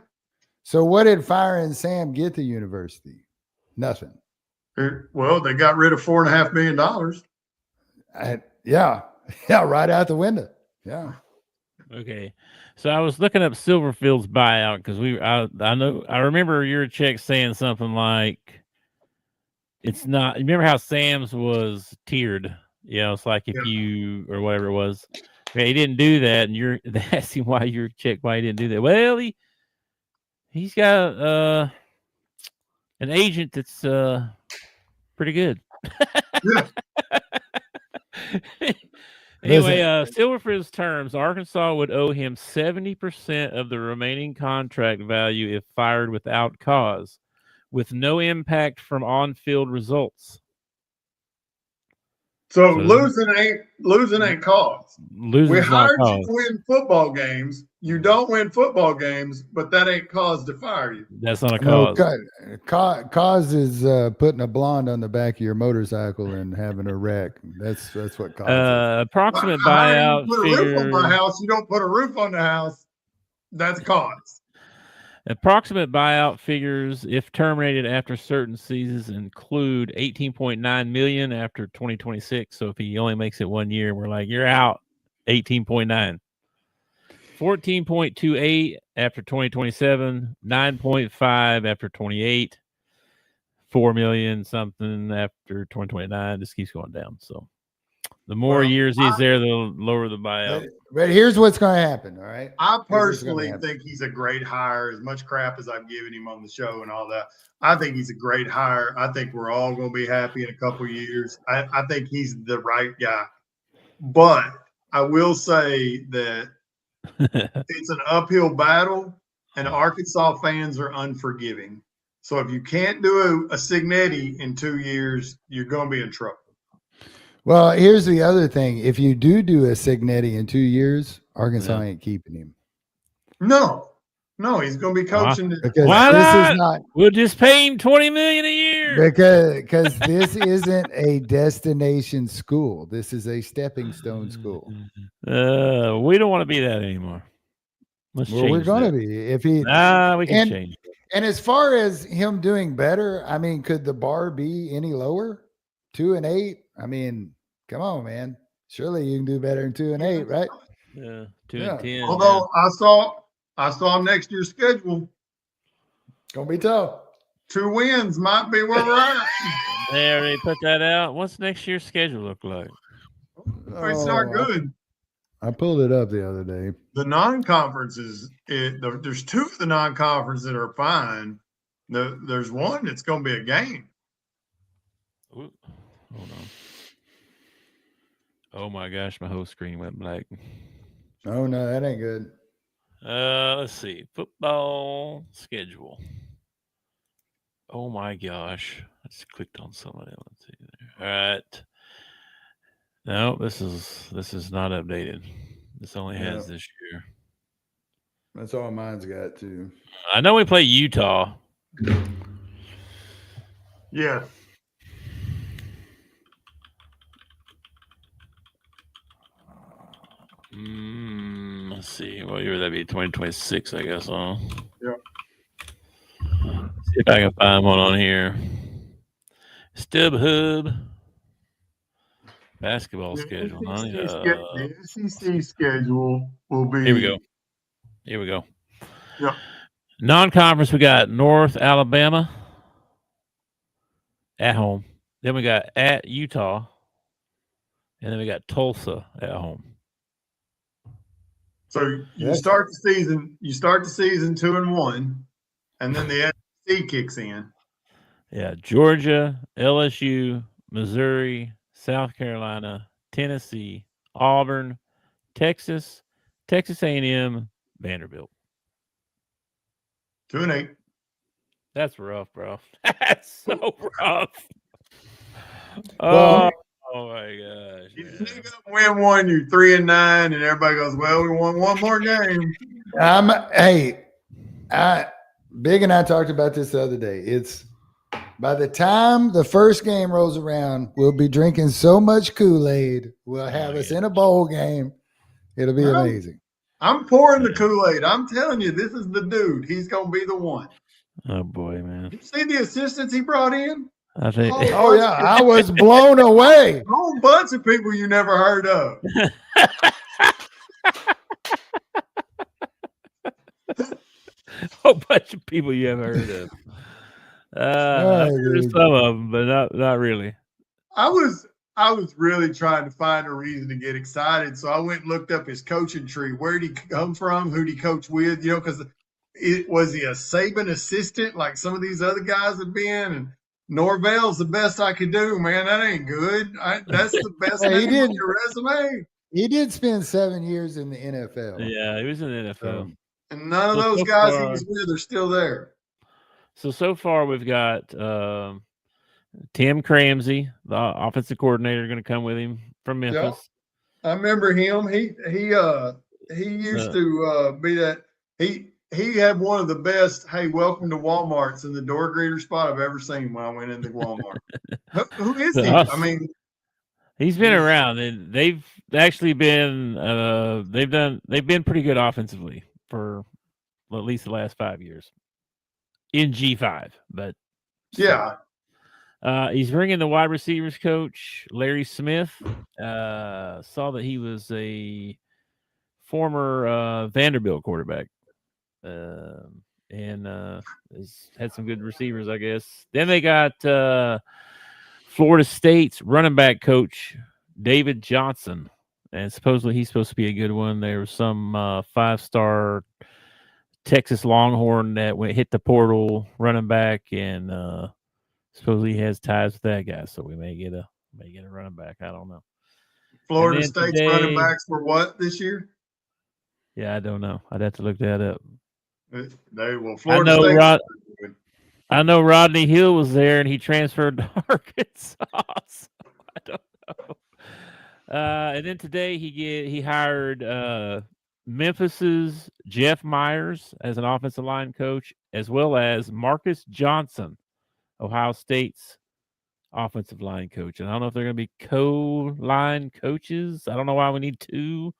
So what did firing Sam get the university? Nothing. Well, they got rid of $4.5 million. Yeah, right out the window. Yeah. Okay. So I was looking up Silverfield's buyout because I remember your check saying something like it's not. You remember how Sam's was tiered? It's like if you or whatever it was. Okay, he didn't do that, and they asked him why he didn't do that. Well, he's got an agent that's pretty good. Yeah. Anyway, Silverfield's terms, Arkansas would owe him 70% of the remaining contract value if fired without cause, with no impact from on-field results. So losing ain't cause. We hired you to win football games. You don't win football games, but that ain't cause to fire you. That's not a cause. No, cause is putting a blonde on the back of your motorcycle and having a wreck. That's what cause is. Approximate buyout put a roof on my house. You don't put a roof on the house. That's cause. Approximate buyout figures, if terminated after certain seasons, include $18.9 million after 2026. So if he only makes it 1 year, we're like, you're out. 18.9. 14.28 after 2027. 9.5 after 28. 4 million something after 2029. This keeps going down. So the more years he's there, the lower the buyout. But here's what's going to happen, all right? I personally think he's a great hire. As much crap as I've given him on the show and all that, I think he's a great hire. I think we're all going to be happy in a couple of years. I think he's the right guy. But I will say that it's an uphill battle, and Arkansas fans are unforgiving. So if you can't do a Signetti in 2 years, you're going to be in trouble. Well, here's the other thing. If you do a Signetti in 2 years, Arkansas ain't keeping him. No, he's going to be coaching. Why not? We'll just pay him $20 million a year. Because this isn't a destination school. This is a stepping stone school. We don't want to be that anymore. We're going to be. We can change. And as far as him doing better, I mean, could the bar be any lower? 2-8. I mean, come on, man. Surely you can do better than 2-8, right? Yeah, 2-10. Although I saw next year's schedule. It's gonna be tough. 2 wins might be where we're at. They already put that out. What's next year's schedule look like? It's not good. I pulled it up the other day. The non-conferences, there's 2 of the non-conference that are fine. There's one that's going to be a game. Ooh, hold on. Oh my gosh, my whole screen went black. Oh no, that ain't good. Let's see. Football schedule. Oh my gosh. I just clicked on somebody. Let's see there. All right. No, this is not updated. This only has this year. That's all mine's got too. I know we play Utah. Yeah. Let's see. What year would that be? 2026, I guess, huh? Yeah. See if I can find one on here. StubHub. Basketball schedule. The SEC schedule will be. Here we go. Here we go. Yep. Non-conference, we got North Alabama at home. Then we got at Utah. And then we got Tulsa at home. So you start the season 2-1, and then the SEC kicks in. Yeah, Georgia, LSU, Missouri, South Carolina, Tennessee, Auburn, Texas, Texas A&M, Vanderbilt. 2-8. That's rough, bro. That's so rough. Well, Oh my gosh. You Man. sneak up, win one, you're 3-9, and everybody goes, "Well, we won one more game." Big and I talked about this the other day. It's by the time the first game rolls around, we'll be drinking so much Kool-Aid. We'll have us in a bowl game. It'll be amazing. I'm pouring the Kool-Aid. I'm telling you, this is the dude. He's gonna be the one. Oh boy, man. You see the assistants he brought in? I think Oh yeah, I was blown away. A whole bunch of people you never heard of. a bunch of people you haven't heard of. I've heard of some of them, but not really. I was really trying to find a reason to get excited, so I went and looked up his coaching tree. Where did he come from? Who did he coach with? You know, because was he a Saban assistant like some of these other guys have been? And Norvell's the best I could do, man. That ain't good. That's the best name on your resume. He did spend 7 years in the NFL. Yeah, he was in the NFL. And none of those guys he was with are still there. So far, we've got Tim Cramsey, the offensive coordinator, going to come with him from Memphis. Yep. I remember him. He used to be that. He had one of the best, hey, welcome to Walmart's in the door greeter spot I've ever seen when I went into Walmart. Who is he? I mean, he's been around, and they've actually been they've been pretty good offensively for at least the last 5 years in G5. But yeah, he's bringing the wide receivers coach Larry Smith. Saw that he was a former Vanderbilt quarterback. And has had some good receivers, I guess. Then they got Florida State's running back coach David Johnson, and supposedly he's supposed to be a good one. There was some 5-star Texas Longhorn that hit the portal running back, and supposedly he has ties with that guy. So we may get a running back. I don't know. Florida State's running backs for what this year? Yeah, I don't know. I'd have to look that up. Florida I know Rodney Hill was there, and he transferred to Arkansas. So I don't know. And then today he hired Memphis's Jeff Myers as an offensive line coach, as well as Marcus Johnson, Ohio State's offensive line coach. And I don't know if they're going to be co-line coaches. I don't know why we need two.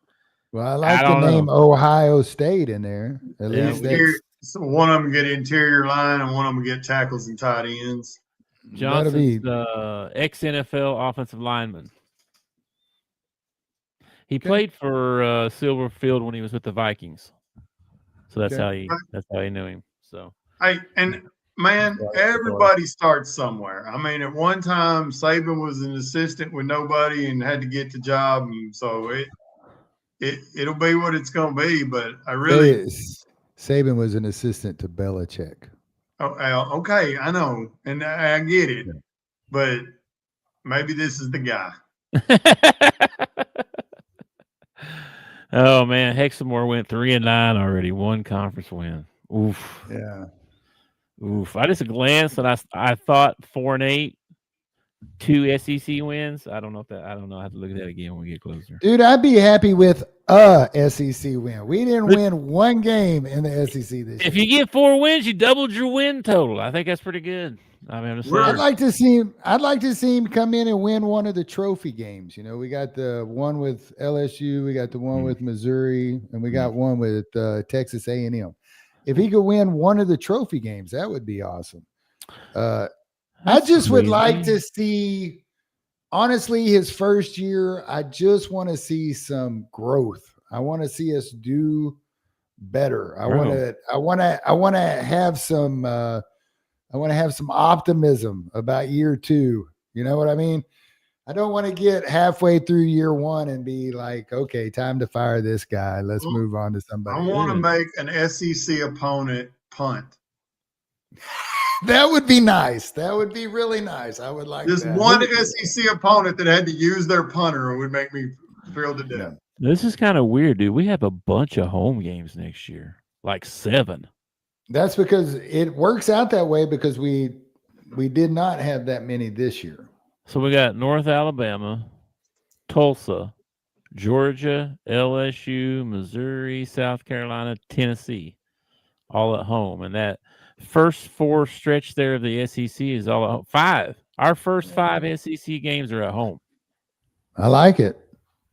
Well, I like the name Ohio State in there. At least so one of them get interior line and one of them get tackles and tight ends. Johnson's ex-NFL offensive lineman. He played for Silverfield when he was with the Vikings, so that's how he knew him. So man, everybody starts somewhere. I mean, at one time, Saban was an assistant with nobody and had to get the job, and so it'll be what it's going to be. But Saban was an assistant to Belichick. Oh, okay, I know, and I get it, but maybe this is the guy. Oh man, Hexamore went 3-9 already, one conference win. Oof. Yeah. Oof. I just glanced and I thought 4-8, 2 SEC wins. I don't know. I have to look at that again when we get closer. Dude, I'd be happy with a SEC win. We didn't win one game in the SEC this year. If you get 4 wins, you doubled your win total. I think that's pretty good. I mean, I'd like to see him come in and win one of the trophy games. You know, we got the one with LSU, we got the one with Missouri, and we got one with Texas A&M. If he could win one of the trophy games, that would be awesome. I just would like to see, honestly, his first year, I just want to see some growth. I want to see us do better. I Bro. want to have some optimism about year 2. You know what I mean? I don't want to get halfway through year 1 and be like, okay, time to fire this guy. Let's move on to somebody I else. want to make an SEC opponent punt. That would be nice. That would be really nice. I would like Just that. one SEC opponent that had to use their punter would make me thrilled to death. This is kind of weird, dude. We have a bunch of home games next year, like 7. That's because it works out that way because we did not have that many this year. So we got North Alabama, Tulsa, Georgia, LSU, Missouri, South Carolina, Tennessee, all at home. And that first 4 stretch there of the SEC is all at home. 5. Our first 5 SEC games are at home. I like it.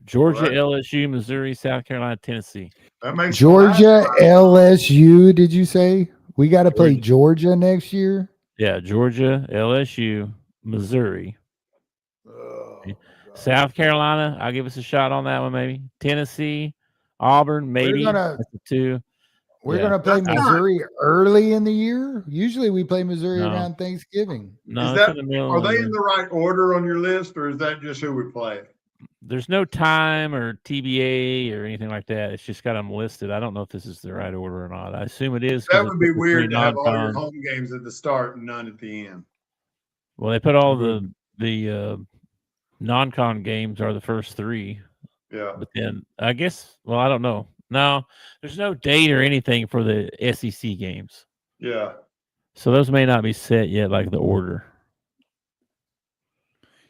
Georgia, LSU, Missouri, South Carolina, Tennessee. That makes Georgia, LSU, did you say? We got to play Georgia next year? Yeah, Georgia, LSU, Missouri. South Carolina, I'll give us a shot on that one, maybe. Tennessee, Auburn, maybe. That's the 2. We're going to play Missouri early in the year. Usually we play Missouri around Thanksgiving. No, are they in the right order on your list, or is that just who we play? There's no time or TBA or anything like that. It's just got them listed. I don't know if this is the right order or not. I assume it is. That would be weird to have all your home games at the start and none at the end. Well, they put all the non-con games are the first 3. Yeah. But then I guess, well, I don't know. No, there's no date or anything for the SEC games. Yeah. So those may not be set yet, like the order.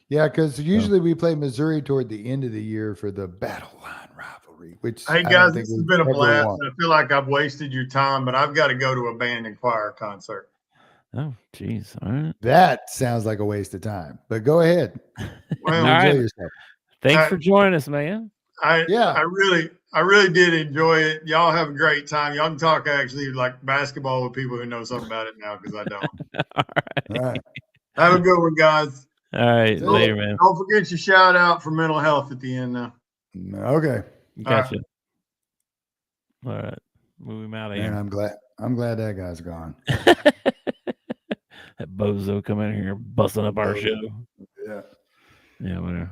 Yeah, because usually we play Missouri toward the end of the year for the Battle Line rivalry. Which hey guys, this has been a blast. I feel like I've wasted your time, but I've got to go to a band and choir concert. Oh, geez. All right. That sounds like a waste of time. But go ahead. Well, enjoy yourself. Thanks for joining us, man. I really did enjoy it. Y'all have a great time. Y'all can talk actually like basketball with people who know something about it now because I don't. All right. Have a good one, guys. All right. Later, man. Don't forget your shout out for mental health at the end now. Okay. Gotcha. All right. Move him out of here. I'm glad that guy's gone. That bozo come in here busting up our show. Yeah. Yeah, whatever.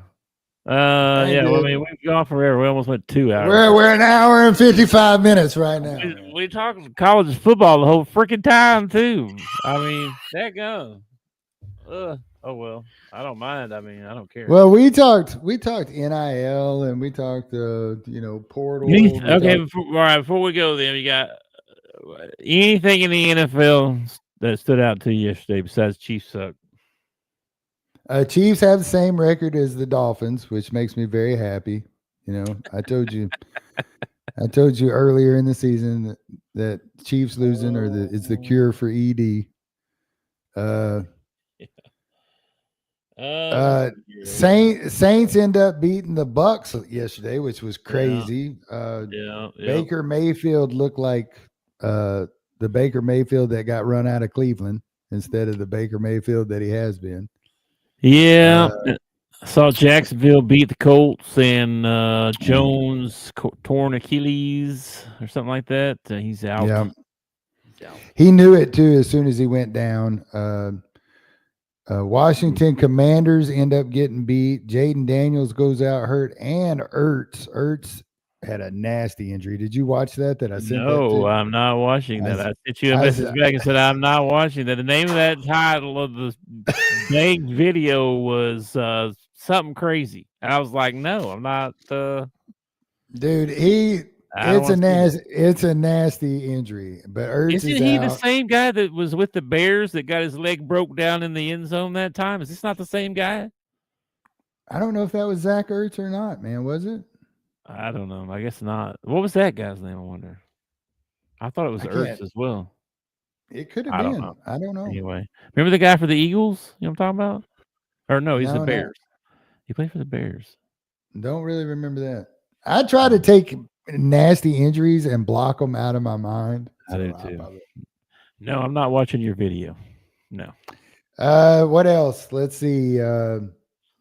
Well, I mean, we've gone forever. We almost went 2 hours. We're an hour and 55 minutes right now. We talked college football the whole freaking time too. I mean, that goes. Oh well, I don't mind. I mean, I don't care. Well, we talked NIL and we talked portal. Okay, before we go, then you got anything in the NFL that stood out to you yesterday besides Chiefs suck? Chiefs have the same record as the Dolphins, which makes me very happy. I told you earlier in the season that Chiefs losing is the cure for ED. Saints end up beating the Bucks yesterday, which was crazy. Baker Mayfield looked like the Baker Mayfield that got run out of Cleveland instead of the Baker Mayfield that he has been. Yeah, I saw Jacksonville beat the Colts and Jones torn Achilles or something like that. He's out. Yeah, he knew it too as soon as he went down. Washington Commanders end up getting beat. Jaden Daniels goes out hurt, and Ertz had a nasty injury. Did you watch that? I sent No, I'm not watching that. I sent you a message back and said I'm not watching that. The name of that title of the dang video was something crazy. And I was like, no, I'm not. Dude, it's a nasty injury. But Ertz Isn't he the same guy that was with the Bears that got his leg broke down in the end zone that time? Is this not the same guy? I don't know if that was Zach Ertz or not, man. Was it? I don't know. I guess not. What was that guy's name? I wonder. I thought it was Ertz as well. It could have been. I don't know. Anyway, remember the guy for the Eagles? You know what I'm talking about? Or no, he's the Bears. He played for the Bears. Don't really remember that. I try to take nasty injuries and block them out of my mind. I do too. No, I'm not watching your video. No. What else? Let's see.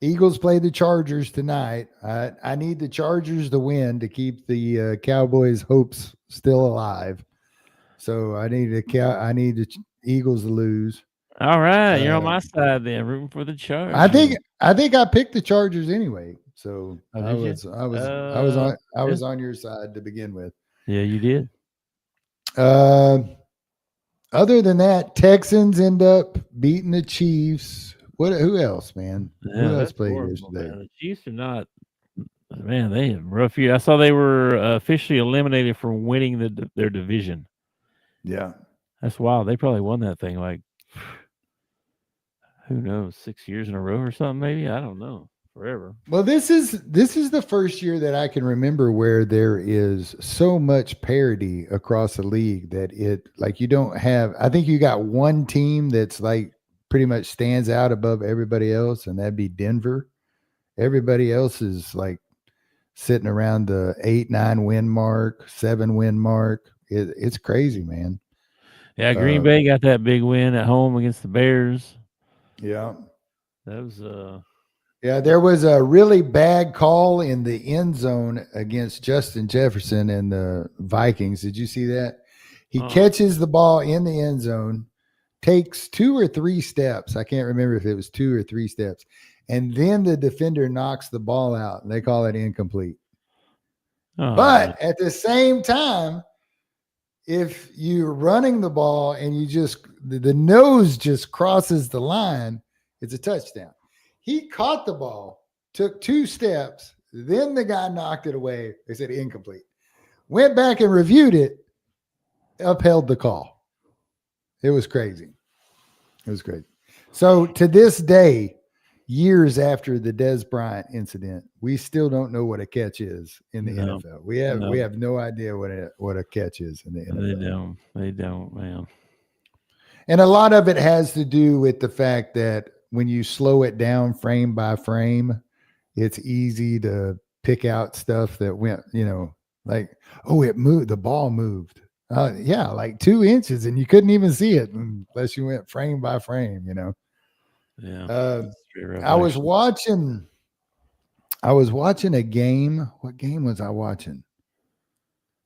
Eagles play the Chargers tonight. I need the Chargers to win to keep the Cowboys' hopes still alive. So I need the Eagles to lose. All right, you're on my side then, rooting for the Chargers. I think I picked the Chargers anyway. So Oh, I did you? was on your side to begin with. Yeah, you did. Other than that, Texans end up beating the Chiefs. Who else, man? Yeah, Who else that's played horrible, yesterday? man. The Chiefs are not. Man, they have a rough year. I saw they were officially eliminated from winning their division. Yeah. That's wild. They probably won that thing like, who knows, 6 years in a row or something, maybe? I don't know. Forever. Well, this is the first year that I can remember where there is so much parity across the league that you don't have. I think you got one team that's like pretty much stands out above everybody else, and that'd be Denver. Everybody else is like sitting around the 8-9 win mark, 7 win mark. It's crazy, man. Yeah, Green Bay got that big win at home against the Bears. Yeah. That was Yeah, there was a really bad call in the end zone against Justin Jefferson and the Vikings. Did you see that? He catches the ball in the end zone, takes 2 or 3 steps. I can't remember if it was 2 or 3 steps. And then the defender knocks the ball out, and they call it incomplete. But at the same time, if you're running the ball and you just the nose just crosses the line, it's a touchdown. He caught the ball, took 2 steps, then the guy knocked it away. They said incomplete. Went back and reviewed it, upheld the call. It was crazy. It was crazy. So to this day, years after the Des Bryant incident, we still don't know what a catch is in the NFL. We have no idea what a catch is in the NFL. They don't, man. And a lot of it has to do with the fact that when you slow it down frame by frame, it's easy to pick out stuff that went, like, oh, it moved, the ball moved. Yeah, like 2 inches, and you couldn't even see it unless you went frame by frame, Yeah. I was watching a game. What game was I watching?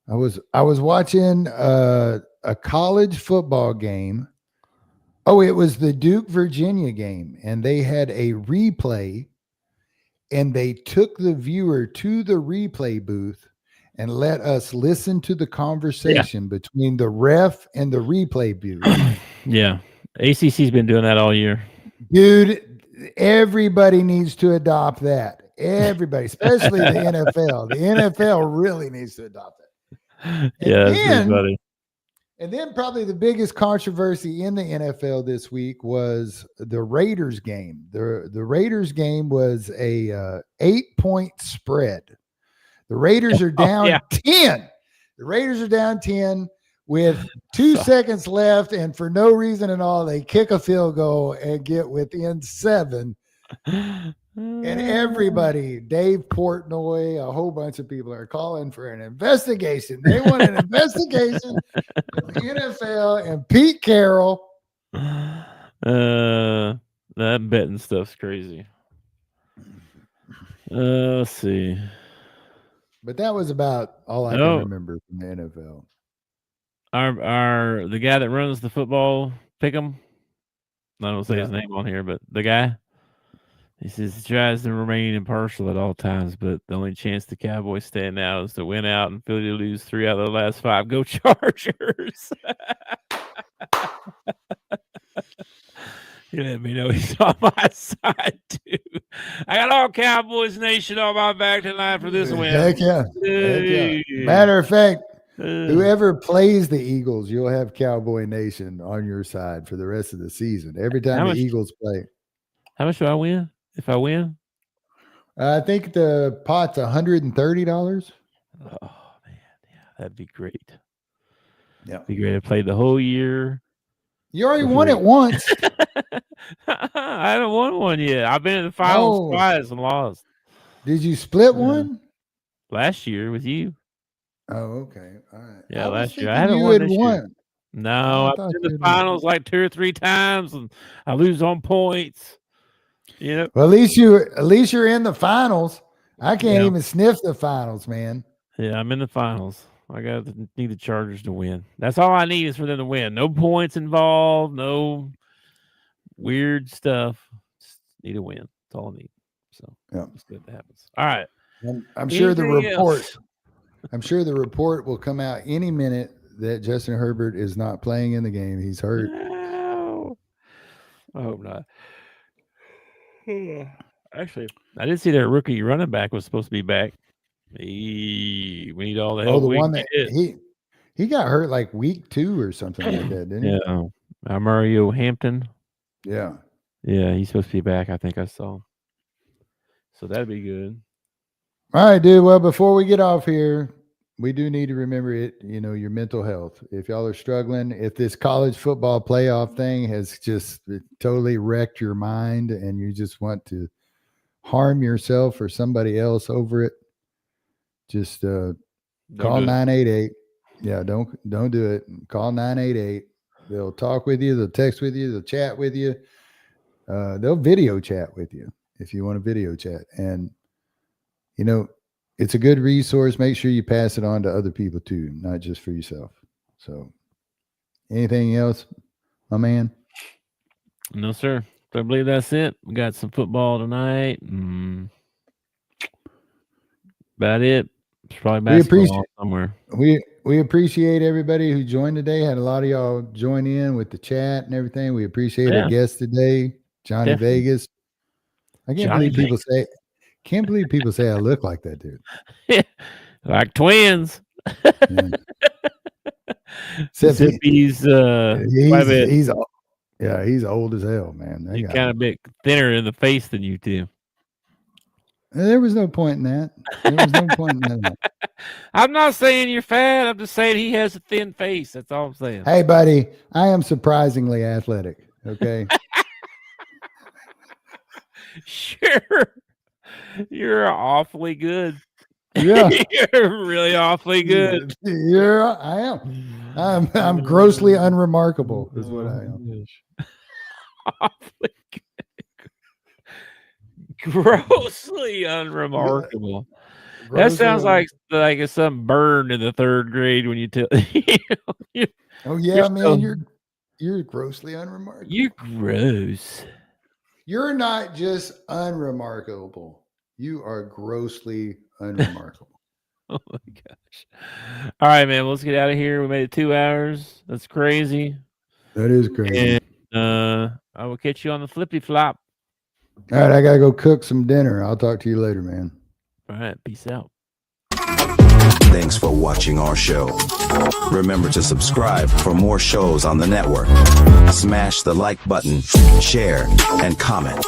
I was watching a college football game. Oh, it was the Duke Virginia game, and they had a replay, and they took the viewer to the replay booth and let us listen to the conversation between the ref and the replay booth. Yeah. ACC's been doing that all year. Dude, everybody needs to adopt that. Everybody, especially the NFL. The NFL really needs to adopt it. That's funny. And then probably the biggest controversy in the NFL this week was the Raiders game. The Raiders game was a 8-point spread. The Raiders are down 10. The Raiders are down 10 with 2 seconds left, and for no reason at all, they kick a field goal and get within 7. And everybody, Dave Portnoy, a whole bunch of people are calling for an investigation. They want an investigation of the NFL and Pete Carroll. That betting stuff's crazy. Let's see. But that was about all I can remember from the NFL. The guy that runs the football pick'em, I don't say his name on here, but the guy, he says he tries to remain impartial at all times, but the only chance the Cowboys stand out is to win out and Philly to lose 3 out of the last 5. Go Chargers! You let me know he's on my side too. I got all Cowboys Nation on my back tonight for this win. Heck yeah. Matter of fact, whoever plays the Eagles, you'll have Cowboy Nation on your side for the rest of the season. Every time the Eagles play. How much do I win if I win? I think the pot's $130. Oh, man. Yeah, that'd be great. Yeah. Be great. I played the whole year. You already won it once. I haven't won one yet. I've been in the finals twice and lost. Did you split one? Last year with you. Oh, okay. All right. Yeah, last year. I haven't won this year. No, I've been in the finals like 2 or 3 times, and I lose on points. Well, at least you're in the finals. I can't even sniff the finals, man. Yeah, I'm in the finals. need the Chargers to win. That's all I need is for them to win. No points involved. No weird stuff. Just need a win. That's all I need. So yeah, it's good that happens. All right. I'm sure the report. Else? I'm sure the report will come out any minute that Justin Herbert is not playing in the game. He's hurt. No. I hope not. Actually, I did see their rookie running back was supposed to be back. We need all the help. The one that he got hurt like week 2 or something like that, didn't he? Yeah. Mario Hampton. Yeah. Yeah, he's supposed to be back. I think I saw. So that'd be good. All right, dude. Well, before we get off here, we do need to remember it, your mental health. If y'all are struggling, if this college football playoff thing has just totally wrecked your mind and you just want to harm yourself or somebody else over it, just call 988. Yeah, don't do it. Call 988. They'll talk with you. They'll text with you. They'll chat with you. They'll video chat with you if you want to video chat. And, it's a good resource. Make sure you pass it on to other people too, not just for yourself. So anything else, my man? No, sir. I believe that's it. We got some football tonight. About it. It's probably basketball somewhere. We appreciate everybody who joined today. Had a lot of y'all join in with the chat and everything. We appreciate our guest today, Johnny Vegas. I can't believe people say I look like that, dude. Like twins. Yeah. Except he's old as hell, man. He's kind of a bit thinner in the face than you two. There was no point in that. I'm not saying you're fat. I'm just saying he has a thin face. That's all I'm saying. Hey, buddy, I am surprisingly athletic. Okay. Sure. You're awfully good. Yeah. You're really awfully good. Yeah, I am. I'm grossly unremarkable is what I am. Awfully good. Grossly unremarkable. That sounds like it's some burn in the 3rd grade when you tell. Oh yeah, man, you're grossly unremarkable. You're gross. You're not just unremarkable. You are grossly unremarkable. Oh my gosh. All right, man. Let's get out of here. We made it 2 hours. That's crazy. That is crazy. And I will catch you on the flippy flop. All right, I gotta go cook some dinner. I'll talk to you later, man. All right, peace out. Thanks for watching our show. Remember to subscribe for more shows on the network. Smash the like button, share, and comment.